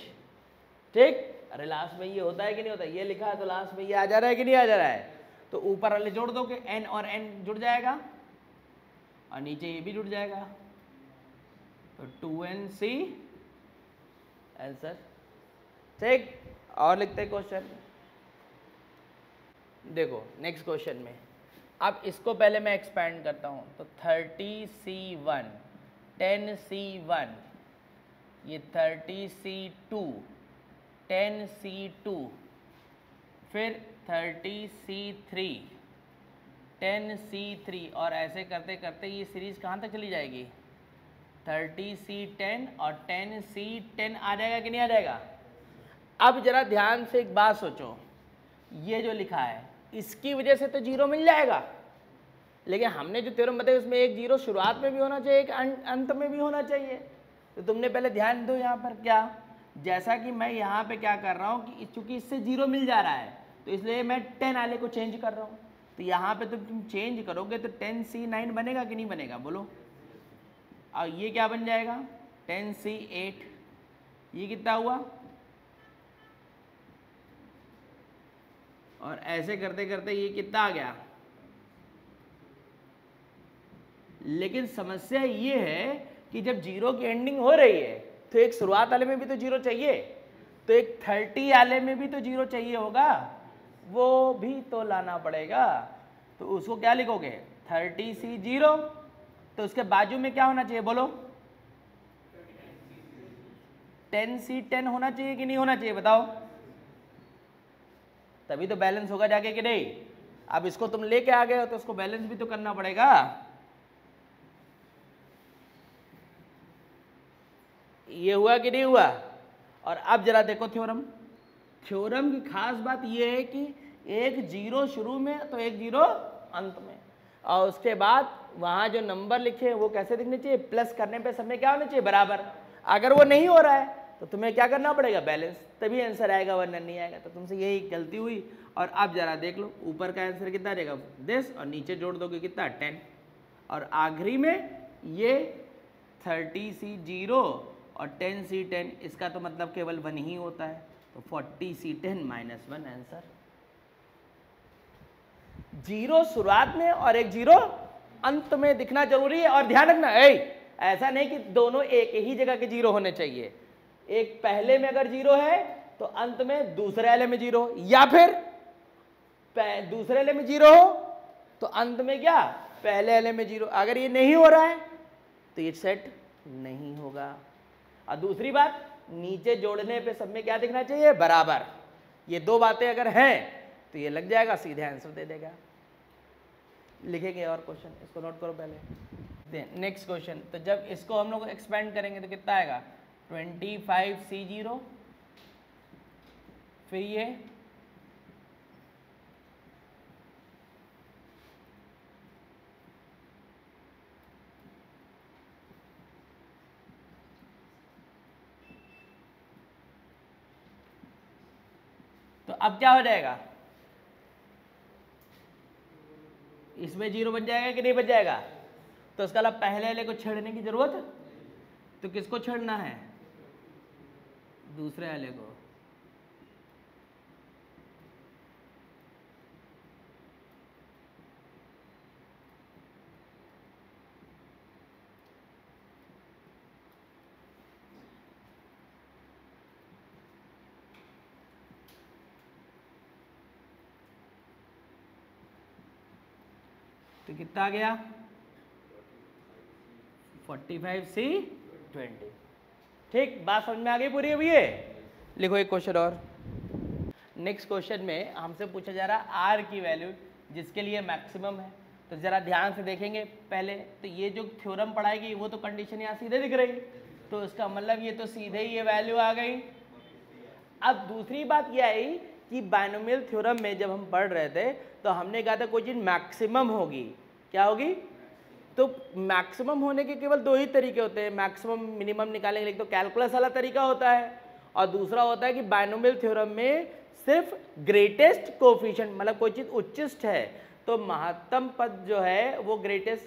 ठीक, अरे लास्ट में ये होता है कि नहीं होता? ये लिखा है तो लास्ट में ये आ जा रहा है कि नहीं आ जा रहा है? तो ऊपर वाले जोड़ दो के n और n जुड़ जाएगा और नीचे ये भी जुड़ जाएगा, तो 2nc आंसर। ठीक, और लिखते हैं क्वेश्चन। देखो नेक्स्ट क्वेश्चन में, अब इसको पहले मैं एक्सपेंड करता हूँ, तो 30c1 10c1, ये 30c2 10c2, फिर 30c3 10c3, और ऐसे करते करते ये सीरीज कहाँ तक चली जाएगी? 30c10 और 10c10 आ जाएगा कि नहीं आ जाएगा? अब जरा ध्यान से एक बात सोचो, ये जो लिखा है इसकी वजह से तो जीरो मिल जाएगा, लेकिन हमने जो थ्योरम बताया उसमें एक जीरो शुरुआत में भी होना चाहिए, एक अंत में भी होना चाहिए। तो तुमने पहले ध्यान दो यहाँ पर क्या, जैसा कि मैं यहाँ पे क्या कर रहा हूँ कि चूंकि इससे जीरो मिल जा रहा है तो इसलिए मैं 10 वाले को चेंज कर रहा हूँ। तो यहाँ पे तुम चेंज करोगे तो 10c9 बनेगा कि नहीं बनेगा? बोलो। और ये क्या बन जाएगा? 10c8। ये कितना हुआ? और ऐसे करते करते ये कितना आ गया? लेकिन समस्या ये है कि जब जीरो की एंडिंग हो रही है तो एक शुरुआत वाले में भी तो जीरो चाहिए, तो एक 30 वाले में भी तो जीरो चाहिए होगा, वो भी तो लाना पड़ेगा। तो उसको क्या लिखोगे? 30c0, तो उसके बाजू में क्या होना चाहिए? बोलो। 10c10 होना चाहिए कि नहीं होना चाहिए? बताओ, तभी तो बैलेंस होगा जाके कि नहीं? अब इसको तुम लेके आ गए हो तो उसको बैलेंस भी तो करना पड़ेगा। ये हुआ कि नहीं हुआ? और अब जरा देखो थ्योरम। थ्योरम की खास बात ये है कि एक जीरो शुरू में तो एक जीरो अंत में, और उसके बाद वहां जो नंबर लिखे हैं वो कैसे दिखने चाहिए? प्लस करने पे सब में क्या होना चाहिए? बराबर। अगर वो नहीं हो रहा है तो तुम्हें क्या करना पड़ेगा? बैलेंस, तभी आंसर आएगा, वरना नहीं आएगा। तो तुमसे यही गलती हुई। और अब जरा देख लो, ऊपर का आंसर कितना आ जाएगा? 10, और नीचे जोड़ दोगे कितना? 10, और आखिरी में ये 30c0 और 10c10, इसका तो मतलब केवल 1 ही होता है, तो 40c10 - 1 आंसर। जीरो शुरुआत में और एक जीरो अंत में दिखना जरूरी है। और ध्यान रखना, ऐसा नहीं कि दोनों एक ही जगह के जीरो होने चाहिए। एक पहले में अगर जीरो है तो अंत में दूसरे वाले में जीरो, या फिर दूसरे वाले में जीरो हो तो अंत में क्या? पहले वाले में जीरो। अगर ये नहीं हो रहा है तो ये सेट नहीं होगा। और दूसरी बात, नीचे जोड़ने पे सब में क्या दिखना चाहिए? बराबर। ये दो बातें अगर हैं तो ये लग जाएगा, सीधे आंसर दे देगा। लिखेंगे और क्वेश्चन, इसको नोट करो पहले। नेक्स्ट क्वेश्चन, तो जब इसको हम लोग एक्सपेंड करेंगे तो कितना आएगा? 25c0, फिर ये तो अब क्या हो जाएगा? इसमें जीरो बन जाएगा कि नहीं बन जाएगा? तो उसका मतलब पहले वाले को छेड़ने की जरूरत, तो किसको छेड़ना है? दूसरे वाले को। तो कितना आ गया? 45c20। ठीक, बात समझ में आ गई पूरी? अभी ये लिखो एक क्वेश्चन और। नेक्स्ट क्वेश्चन में हमसे पूछा जा रहा है आर की वैल्यू जिसके लिए मैक्सिमम है। तो जरा ध्यान से देखेंगे पहले, तो ये जो थ्योरम पढ़ाएगी वो तो कंडीशन यहाँ सीधे दिख रही, तो इसका मतलब ये तो सीधे ही ये वैल्यू आ गई। अब दूसरी बात यह आई कि बायनोमियल थ्योरम में जब हम पढ़ रहे थे तो हमने कहा था कोई चीज मैक्सिमम होगी। क्या होगी? तो मैक्सिमम होने के केवल दो ही तरीके होते हैं, मैक्सिमम मिनिमम निकालने के लिए। तो कैलकुलस वाला तरीका होता है, और दूसरा होता है कि बायनोमियल थ्योरम में सिर्फ ग्रेटेस्ट कोफिशिएंट, मतलब कोई चीज उच्चिष्ट है तो महत्तम पद जो है वो ग्रेटेस्ट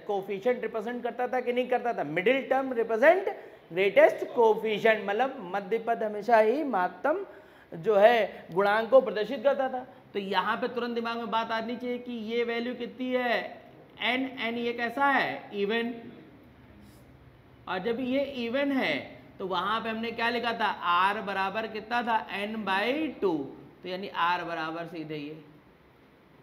कोफिशिएंट रिप्रेजेंट करता था कि नहीं करता था? Middle term represent greatest coefficient, मतलब मध्य पद हमेशा ही महत्तम जो है गुणांक को प्रदर्शित करता था। तो यहाँ पे तुरंत दिमाग में बात आनी चाहिए कि ये वैल्यू कितनी है? एन। एन ये कैसा है? इवन। और जब ये इवन है तो वहां पे हमने क्या लिखा था? आर बराबर कितना था? n/2। तो यानी आर बराबर सीधे ये।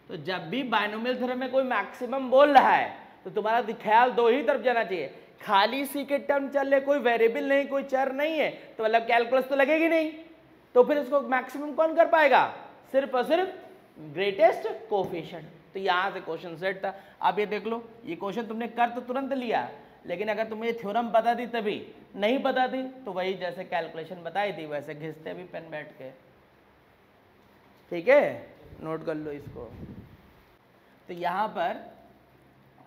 तो जब भी बाइनोमियल थ्योरम में कोई मैक्सिमम बोल रहा है तो तुम्हारा ख्याल दो ही तरफ जाना चाहिए। खाली सी के टर्म चल रहे, कोई वेरिएबल नहीं, कोई चर नहीं है, तो मतलब कैलकुलस तो लगेगी नहीं, तो फिर इसको मैक्सिमम कौन कर पाएगा? सिर्फ और सिर्फ ग्रेटेस्ट कोफिशिएंट। तो यहां से क्वेश्चन सेट था। अब ये देख लो, ये क्वेश्चन तुमने कर तो तुरंत लिया, लेकिन अगर तुम्हें ये थ्योरम पता थी तभी, नहीं पता थी तो वही जैसे कैलकुलेशन बताई थी वैसे घिसते अभी पेन बैठ के। ठीक है, नोट कर लो इसको। तो यहाँ पर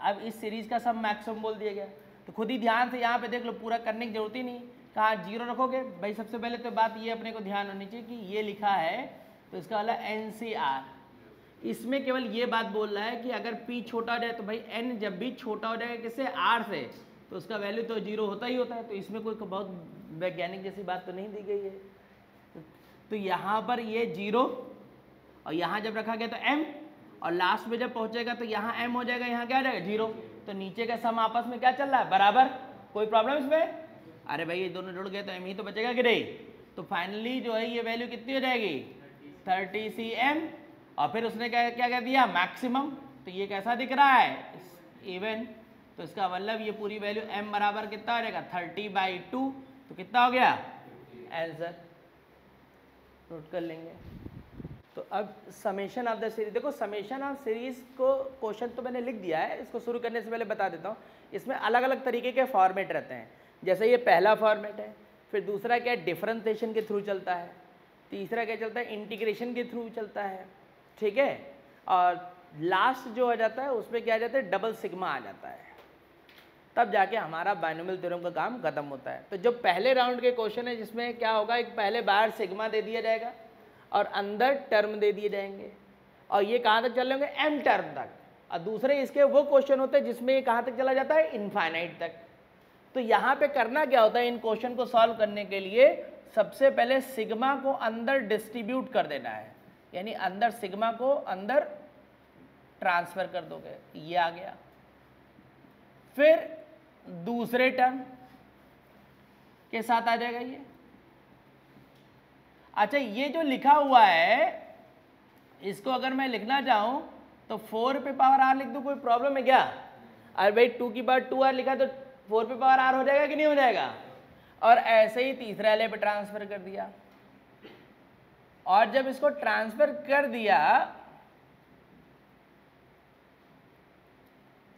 अब इस सीरीज का सब मैक्सिमम बोल दिया गया, तो खुद ही ध्यान से यहाँ पे देख लो, पूरा करने की जरूरत ही नहीं। कहाँ जीरो रखोगे भाई? सबसे पहले तो बात ये अपने को ध्यान होनी चाहिए कि ये लिखा है तो इसका वाला NCR, इसमें केवल ये बात बोल रहा है कि अगर P छोटा हो जाए तो भाई N जब भी छोटा हो जाएगा किससे? R से, तो उसका वैल्यू तो जीरो होता ही होता है। तो इसमें कोई बहुत वैज्ञानिक जैसी बात तो नहीं दी गई है। तो यहाँ पर ये जीरो, और यहाँ जब रखा गया तो M, और लास्ट में जब पहुँचेगा तो यहाँ M हो जाएगा, यहाँ क्या आ जाएगा? जीरो। तो नीचे का सम आपस में क्या चल रहा है? बराबर। कोई प्रॉब्लम इसमें? अरे भाई ये दोनों जुड़ गए तो M ही तो बचेगा कि नहीं? तो फाइनली जो है ये वैल्यू कितनी हो जाएगी? 30 cm। और फिर उसने क्या क्या कह दिया? मैक्सिमम। तो ये कैसा दिख रहा है? इवन। तो इसका मतलब ये पूरी वैल्यू M बराबर कितना हो जाएगा? 30/2। तो कितना हो गया आंसर? नोट कर लेंगे। तो अब समेशन ऑफ द सीरीज, देखो समेशन ऑफ सीरीज को क्वेश्चन तो मैंने लिख दिया है, इसको शुरू करने से पहले बता देता हूँ। इसमें अलग अलग तरीके के फॉर्मेट रहते हैं। जैसे ये पहला फॉर्मेट है, फिर दूसरा क्या है? डिफरेंशिएशन के थ्रू चलता है, तीसरा क्या चलता है? इंटीग्रेशन के थ्रू चलता है। ठीक है, और लास्ट जो आ जाता है उसमें क्या आ जाता है? डबल सिग्मा आ जाता है। तब जाके हमारा बाइनोमियल थ्योरम का काम खत्म होता है। तो जो पहले राउंड के क्वेश्चन है जिसमें क्या होगा? एक पहले बाहर सिग्मा दे दिया जाएगा और अंदर टर्म दे दिए जाएंगे, और ये कहाँ तक चल होंगे? M टर्म तक। और दूसरे इसके वो क्वेश्चन होते हैं जिसमें ये कहाँ तक चला जाता है? इनफाइनाइट तक। तो यहाँ पे करना क्या होता है? इन क्वेश्चन को सॉल्व करने के लिए सबसे पहले सिग्मा को अंदर डिस्ट्रीब्यूट कर देना है, यानी अंदर सिग्मा को अंदर ट्रांसफर कर दोगे, ये आ गया। फिर दूसरे टर्म के साथ आ जाएगा ये। अच्छा, ये जो लिखा हुआ है इसको अगर मैं लिखना चाहूं तो 4 पे पावर r लिख दूं, कोई प्रॉब्लम है क्या? अरे भाई 2 की पावर 2r लिखा तो 4 पे पावर r हो जाएगा कि नहीं हो जाएगा? और ऐसे ही तीसरे वाले पे ट्रांसफर कर दिया, और जब इसको ट्रांसफर कर दिया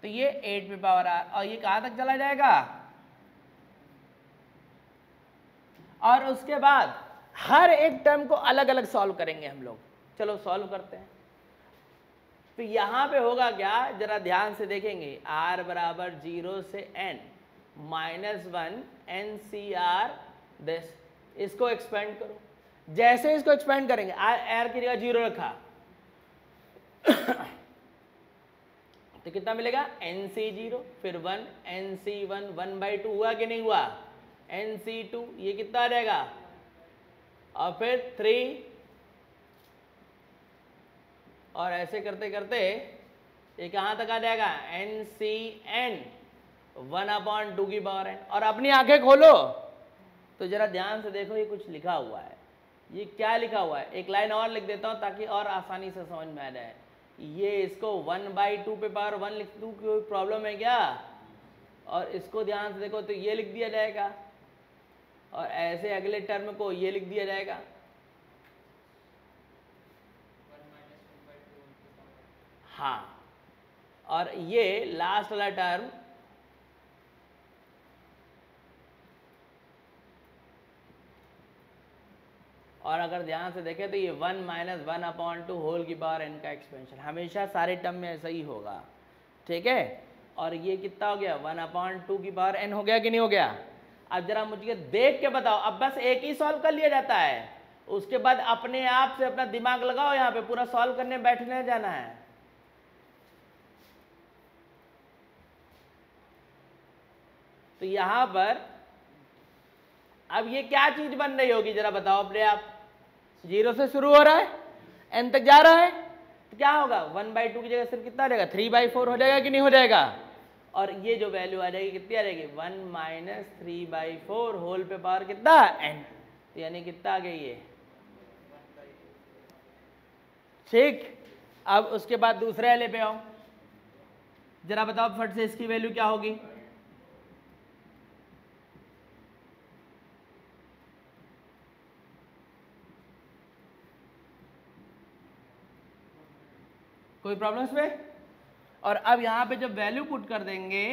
तो ये 8 पे पावर r, और ये कहां तक चला जाएगा? और उसके बाद हर एक टर्म को अलग अलग सॉल्व करेंगे हम लोग। चलो सॉल्व करते हैं। तो यहां पे होगा क्या? जरा ध्यान से देखेंगे। r बराबर 0 से n -1 NCR दिस, इसको एक्सपेंड करो। जैसे इसको एक्सपेंड करेंगे, r की जगह 0 रखा तो कितना मिलेगा? NC0, फिर 1 NC1, 1/2 हुआ कि नहीं हुआ? NC2, ये कितना आ जाएगा? और फिर 3, और ऐसे करते करते ये कहाँ तक आ जाएगा? NCN 1/2 की पावर n। और अपनी आंखें खोलो तो जरा ध्यान से देखो, ये कुछ लिखा हुआ है। ये क्या लिखा हुआ है? एक लाइन और लिख देता हूँ ताकि और आसानी से समझ में आ जाए। ये इसको 1/2 पे पावर 1 लिख दूँ, कोई प्रॉब्लम है क्या? और इसको ध्यान से देखो तो ये लिख दिया जाएगा, और ऐसे अगले टर्म को ये लिख दिया जाएगा। हाँ, और ये लास्ट वाला टर्म और अगर ध्यान से देखें तो ये 1 - 1/2 होल की पावर n का एक्सपेंशन। हमेशा सारे टर्म में ऐसा ही होगा। ठीक है, और ये कितना हो गया? 1/2 की पावर n हो गया कि नहीं हो गया? अब जरा मुझे देख के बताओ। अब बस एक ही सॉल्व कर लिया जाता है, उसके बाद अपने आप से अपना दिमाग लगाओ, यहाँ पे पूरा सॉल्व करने बैठने जाना है। तो यहां पर अब ये क्या चीज बन रही होगी जरा बताओ अपने आप। 0 से शुरू हो रहा है, n तक जा रहा है, तो क्या होगा 1/2 की जगह सिर्फ कितना आ जाएगा 3/4 हो जाएगा कि नहीं हो जाएगा। और ये जो वैल्यू आ जाएगी कितनी आ जाएगी 1 - 3/4 होल पे पावर कितना n, तो यानी कितना आ गई ये। ठीक, अब उसके बाद दूसरे वाले पे आओ, जरा बताओ फट से इसकी वैल्यू क्या होगी। कोई प्रॉब्लम इसमें। और अब यहां पे जब वैल्यू पुट कर देंगे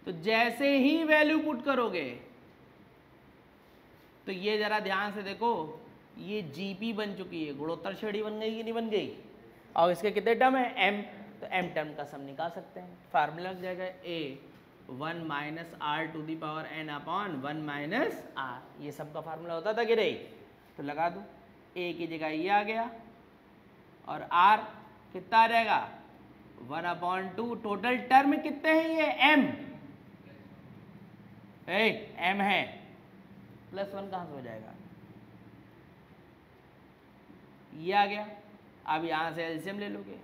तो जैसे ही वैल्यू पुट करोगे तो ये जरा ध्यान से देखो, ये जीपी बन चुकी है, गुणोत्तर श्रेणी बन गई कि नहीं बन गई। और इसके कितने टर्म है m, तो m टर्म का सम निकाल सकते हैं। फार्मूला लग जाएगा a 1 - r⁴ (1 - r), ये सब का फार्मूला होता था कि नहीं। तो लगा दो, a की जगह ये आ गया और r कितना आ जाएगा 1/2। टोटल टर्म कितने हैं ये m, m है, +1 कहां से हो जाएगा, ये आ गया। अब यहां से एलसीएम ले लोगे,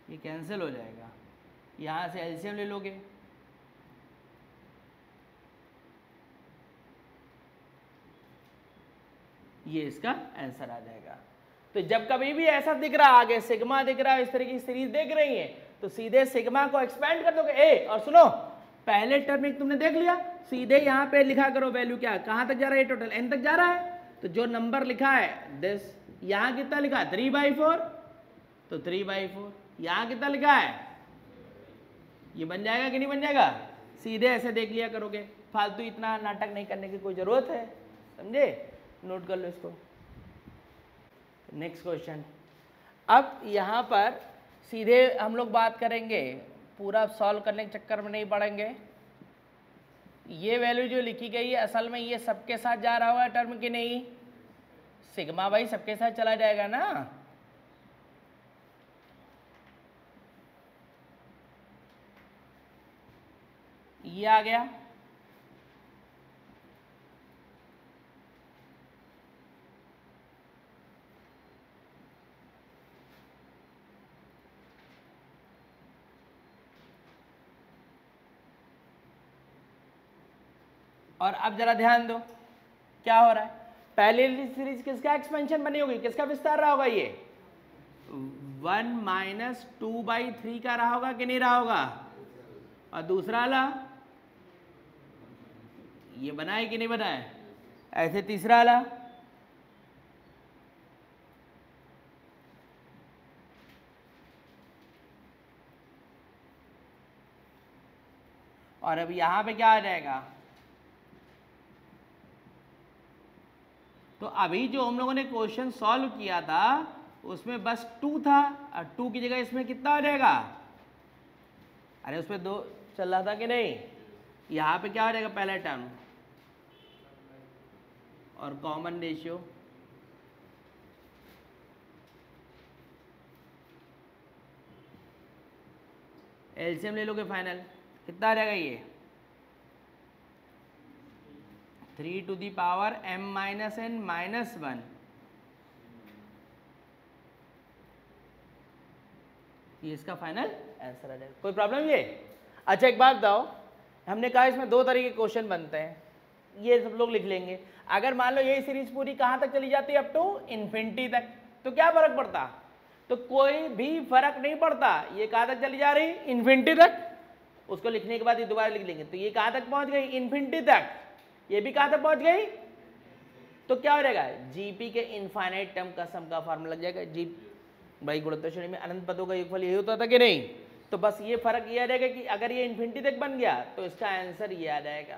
ये कैंसिल हो जाएगा, यहां से एलसीएम ले लोगे, ये इसका आंसर आ जाएगा। तो जब कभी भी ऐसा दिख रहा आगे सिग्मा दिख रहा है, इस तरह की सीरीज देख रही है, तो सीधे सिग्मा को एक्सपेंड कर दोगे ए। और सुनो, पहले टर्म एक तुमने देख लिया, सीधे यहाँ पे लिखा करो वैल्यू क्या, कहाँ तक जा रहा है, टोटल n तक जा रहा है। तो जो नंबर लिखा है दिस, यहाँ कितना लिखा है 3/4, तो 3/4। यहाँ कितना लिखा है, ये बन जाएगा कि नहीं बन जाएगा। सीधे ऐसे देख लिया करोगे, फालतू इतना नाटक नहीं करने की कोई जरूरत है, समझे। नोट कर लो इसको। नेक्स्ट क्वेश्चन, अब यहाँ पर सीधे हम लोग बात करेंगे, पूरा सॉल्व करने के चक्कर में नहीं पड़ेंगे। ये वैल्यू जो लिखी गई है असल में ये सबके साथ जा रहा होगा टर्म की नहीं, सिग्मा भाई सबके साथ चला जाएगा ना। ये आ गया, और अब जरा ध्यान दो क्या हो रहा है। पहले सीरीज किसका एक्सपेंशन बनी होगी, किसका विस्तार रहा होगा, ये 1 - 2/3 का रहा होगा कि नहीं रहा होगा। और दूसरा वाला ये बना है कि नहीं बना है, ऐसे तीसरा वाला, और अब यहां पे क्या आ जाएगा। तो अभी जो हम लोगों ने क्वेश्चन सॉल्व किया था उसमें बस 2 था, और 2 की जगह इसमें कितना आ जाएगा, अरे उसमें 2 चल रहा था कि नहीं। यहाँ पे क्या हो जाएगा पहला टर्म और कॉमन रेशियो, एलसीएम ले लोगे फाइनल, कितना आ जाएगा ये 3 m - n - 1। ये इसका फाइनल आंसर आ जाएगा। कोई प्रॉब्लम ये। अच्छा एक बात बताओ, हमने कहा इसमें 2 तरह के क्वेश्चन बनते हैं, ये सब लोग लिख लेंगे। अगर मान लो यही सीरीज पूरी कहाँ तक चली जाती है, अप टू इन्फिनिटी तक, तो क्या फर्क पड़ता, तो कोई भी फर्क नहीं पड़ता। ये कहाँ तक चली जा रही, इन्फिनिटी तक, उसको लिखने के बाद ये दोबारा लिख लेंगे। तो ये कहाँ तक पहुँच गई, इन्फिनिटी तक, ये भी कहाँ तक पहुँच गई। तो क्या हो जाएगा, जीपी के इनफाइनाइट टर्म का सम का फार्मूला लग जाएगा। जी भाई गुणोत्तर श्रेणी में अनंत पदों का योगफल यही होता था कि नहीं। तो बस ये फर्क ये आ जाएगा कि अगर ये इन्फिनिटी तक बन गया तो इसका आंसर ये आ जाएगा।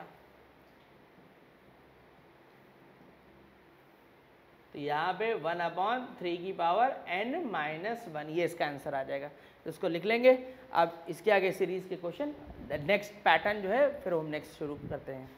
तो यहाँ पे 1/3 की पावर n - 1, ये इसका आंसर आ जाएगा। तो इसको लिख लेंगे। अब इसके आगे सीरीज के क्वेश्चन नेक्स्ट पैटर्न जो है फिर हम नेक्स्ट शुरू करते हैं।